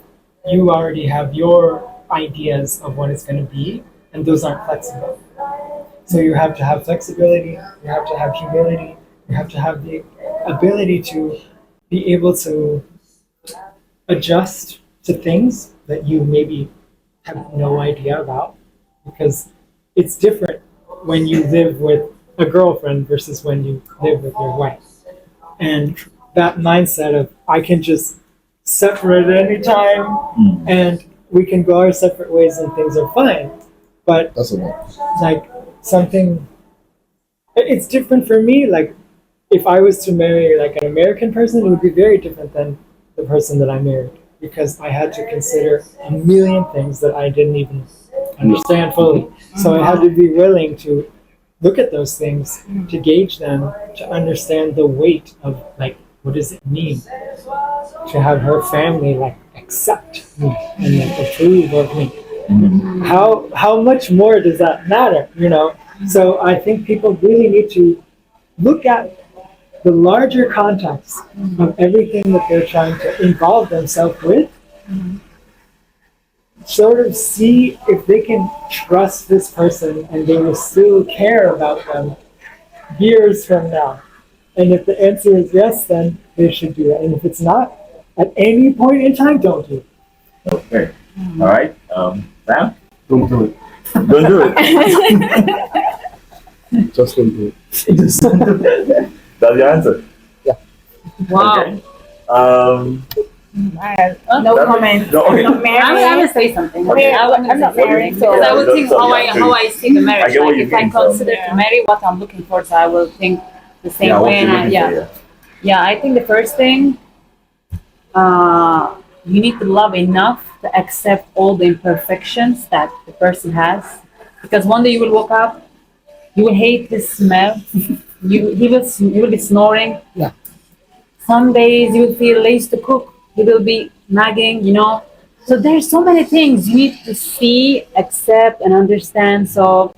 you already have your ideas of what it's going to be, and those aren't flexible. So you have to have flexibility, you have to have humility, you have to have the ability to be able to adjust to things that you maybe have no idea about, because it's different when you live with a girlfriend versus when you live with your wife. And that mindset of I can just separate at any time and we can go our separate ways and things are fine. But That's a lot. like something, it's different for me. Like if I was to marry like an American person, it would be very different than the person that I married, because I had to consider a million things that I didn't even understand fully. So I had to be willing to look at those things, to gauge them, to understand the weight of like, what does it mean to have her family like accept me and like approve of me? How much more does that matter, you know? So I think people really need to look at the larger context of everything that they're trying to involve themselves with, sort of see if they can trust this person and they will still care about them years from now. And if the answer is yes, then they should do it. And if it's not, at any point in time, don't do it. Okay. All right. Sam? Don't do it. Don't do it. Just don't do it. That's the answer. Wow. Okay. No comment. No, okay. I'm not married. I will say something. Okay. I'm not married, so Because I will think So, how yeah, how I see the I marriage. get what Like you if I mean, so- consider to marry what I'm looking for, so I will think the same Yeah, what way. you're And looking for, yeah, I think the first thing, you need to love enough to accept all the imperfections that the person has. Because one day you will wake up, you will hate his smell. You will be snoring. Yeah. Some days you will feel lazy to cook. He will be nagging, So there's so many things you need to see, accept, and understand. So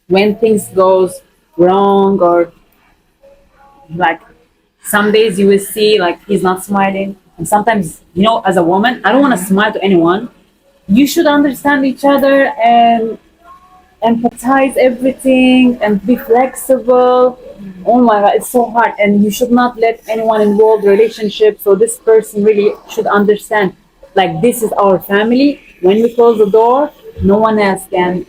when things goes wrong, or like some days you will see like he's not smiling, and sometimes as a woman, I don't want to smile to anyone. You should understand each other and empathize everything and be flexible. Oh my god, it's so hard, and you should not let anyone involve the relationship. So this person really should understand, like this is our family. When we close the door, no one else can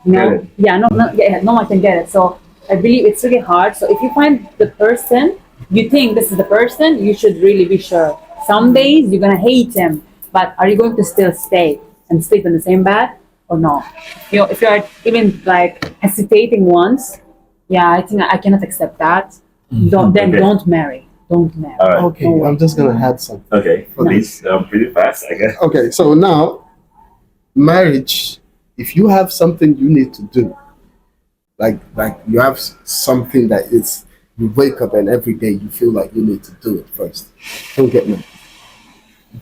Get it. no one can get it. So I believe it's really hard. So if you find the person, you think this is the person, you should really be sure. Some days you're gonna hate him, but are you going to still stay and sleep in the same bed or no? If you are even like hesitating once, yeah, I think I cannot accept that. Okay. Don't marry. Don't marry. All right. Okay, I'm just gonna add something. Okay. Please, pretty fast, I guess. Okay, so now, marriage. If you have something you need to do, like you have something that is, you wake up and every day you feel like you need to do it first. Don't get married.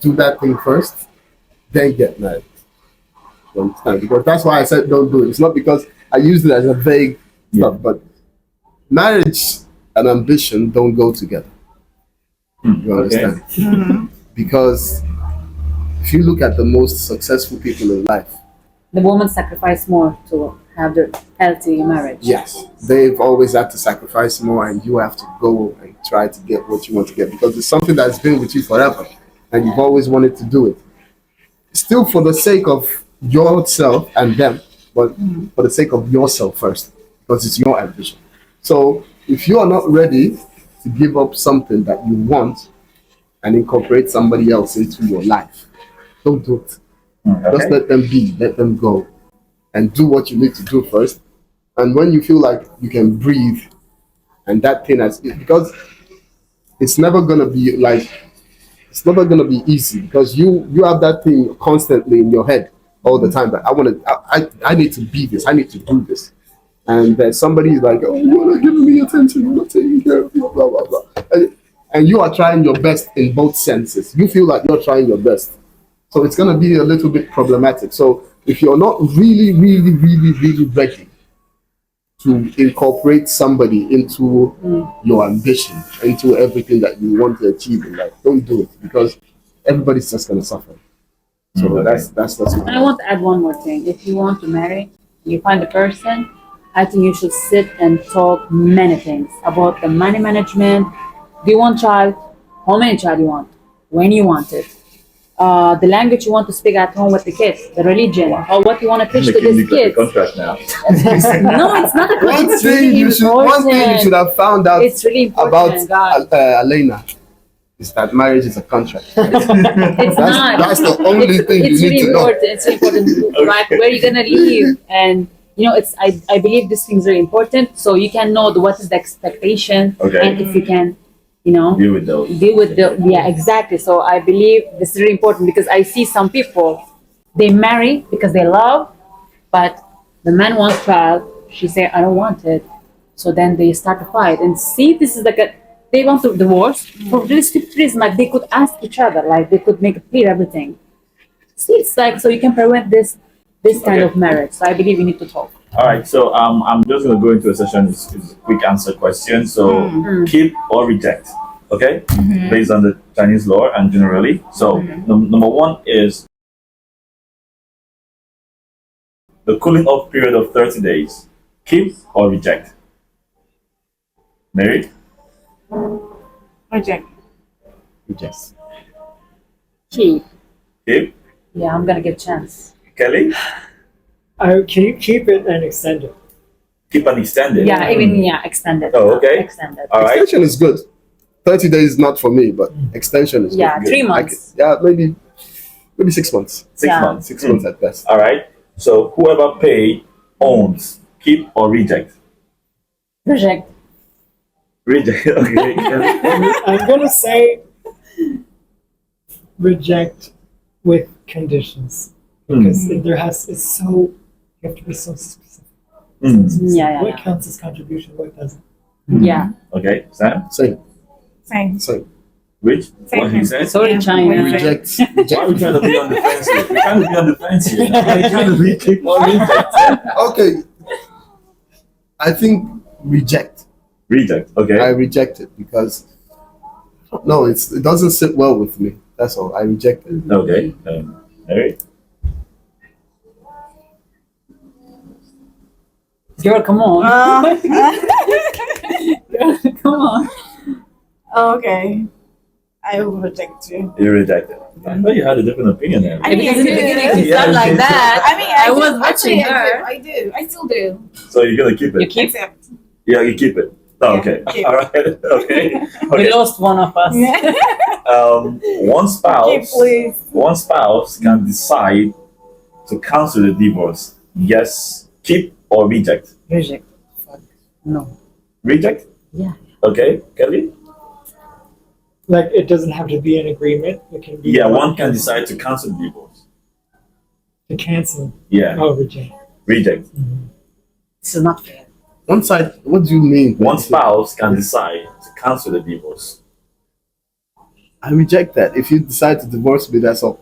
Do that thing first, then get married. You understand? Because that's why I said don't do it. It's not because I used it as a vague stuff, but marriage and ambition don't go together. You understand? Because if you look at the most successful people in life, The woman sacrificed more to have the healthy marriage. yes, they've always had to sacrifice more, and you have to go and try to get what you want to get because it's something that's been with you forever, and you've always wanted to do it. Still, for the sake of yourself and them, but for the sake of yourself first, because it's your ambition. So, if you are not ready to give up something that you want and incorporate somebody else into your life, don't do it. Just let them be, let them go, and do what you need to do first. And when you feel like you can breathe, and that thing has, because it's never gonna be like, it's never gonna be easy because you have that thing constantly in your head all the time. But I need to be this, I need to do this, and then somebody is like, oh, you're not giving me attention, you're not taking care of me, blah blah blah, and you are trying your best in both senses. You feel like you're trying your best. So it's going to be a little bit problematic. So if you're not really, really, really, really ready to incorporate somebody into your ambition, into everything that you want to achieve in life, don't do it because everybody's just going to suffer. So that's And I want to add one more thing. If you want to marry, you find a person, I think you should sit and talk many things about the money management. Do you want child? How many child you want? When you want it? The language you want to speak at home with the kids, the religion, or what you want to teach to these kids. Contract now. No, it's not a contract. one It's thing really you should have found out It's really important, about God. Elena is that marriage is a contract. It's not. That's the only thing it's you really need to know. important. It's really important. Like where you're gonna live, and it's. I believe this thing's very important, so you can know what is the expectation, and if you can, Deal with those. exactly. So I believe this is really important because I see some people, they marry because they love, but the man wants child, she say I don't want it, so then they start to fight and see this is they want to divorce for really stupid reason, like they could ask each other, like they could make it clear everything. See, it's like, so you can prevent this kind of marriage. So I believe we need to talk. All right, so I'm just going to go into a session. It's a quick answer question. So keep or reject, okay? Based on the Chinese law and generally. So number one is the cooling off period of 30 days. Keep or reject? Mary? Reject. Yes. Keep. Keep? Yeah, I'm gonna give chance. Kelly? Can you keep it and extend it? Keep and extend it. Yeah, even extended. Oh, okay. Extended. All right. Extension is good. 30 days not for me, but extension is Yeah, good. 3 I months. yeah, maybe 6 months. 6 Yeah. months. 6 months at best. All right. So whoever pay owns. Keep or reject. Reject. Reject. Okay. I'm gonna say reject with conditions because it's so you have to be so specific. Yeah, What counts as contribution? What doesn't? Yeah. Okay. Sam. Same. Same. Which? Same. What he said? Sorry, China. Reject. Why are we trying to be on the fence here? We're trying to be on the fence here. We're trying to be keep or reject. Okay. I think reject. Reject. Okay. I reject it because no, it doesn't sit well with me. That's all. I reject it. Okay. Mary. Girl, come on. Girl, come on. Okay. I will reject you. You rejected. I thought you had a different opinion there. I mean, Because in the I do. beginning it's Yeah, not like okay. that. I mean, I do. was watching Actually, her. I do. I still do. So you're gonna keep it? You keep. Except. Yeah, you keep it. Oh, okay. keep. All right. Okay. We Okay. lost one of us. One Keep, spouse. please. One spouse can decide to cancel the divorce. Yes, keep or reject. Reject. No. Reject. Yeah. Okay, Kelly. Like it doesn't have to be an agreement. It can be Yeah, one can decide to cancel the divorce. to cancel. Yeah, Oh, reject. reject. This is not fair. One side. What do you mean? One spouse can decide to cancel the divorce. I reject that. If you decide to divorce me, that's all.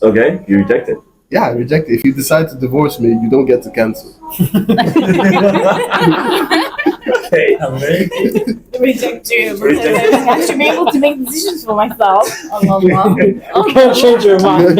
Okay, you reject it. Yeah, I reject it. If you decide to divorce me, you don't get to cancel. Okay, American. Reject you. Reject. I should be able to make decisions for myself. You can't change your mind.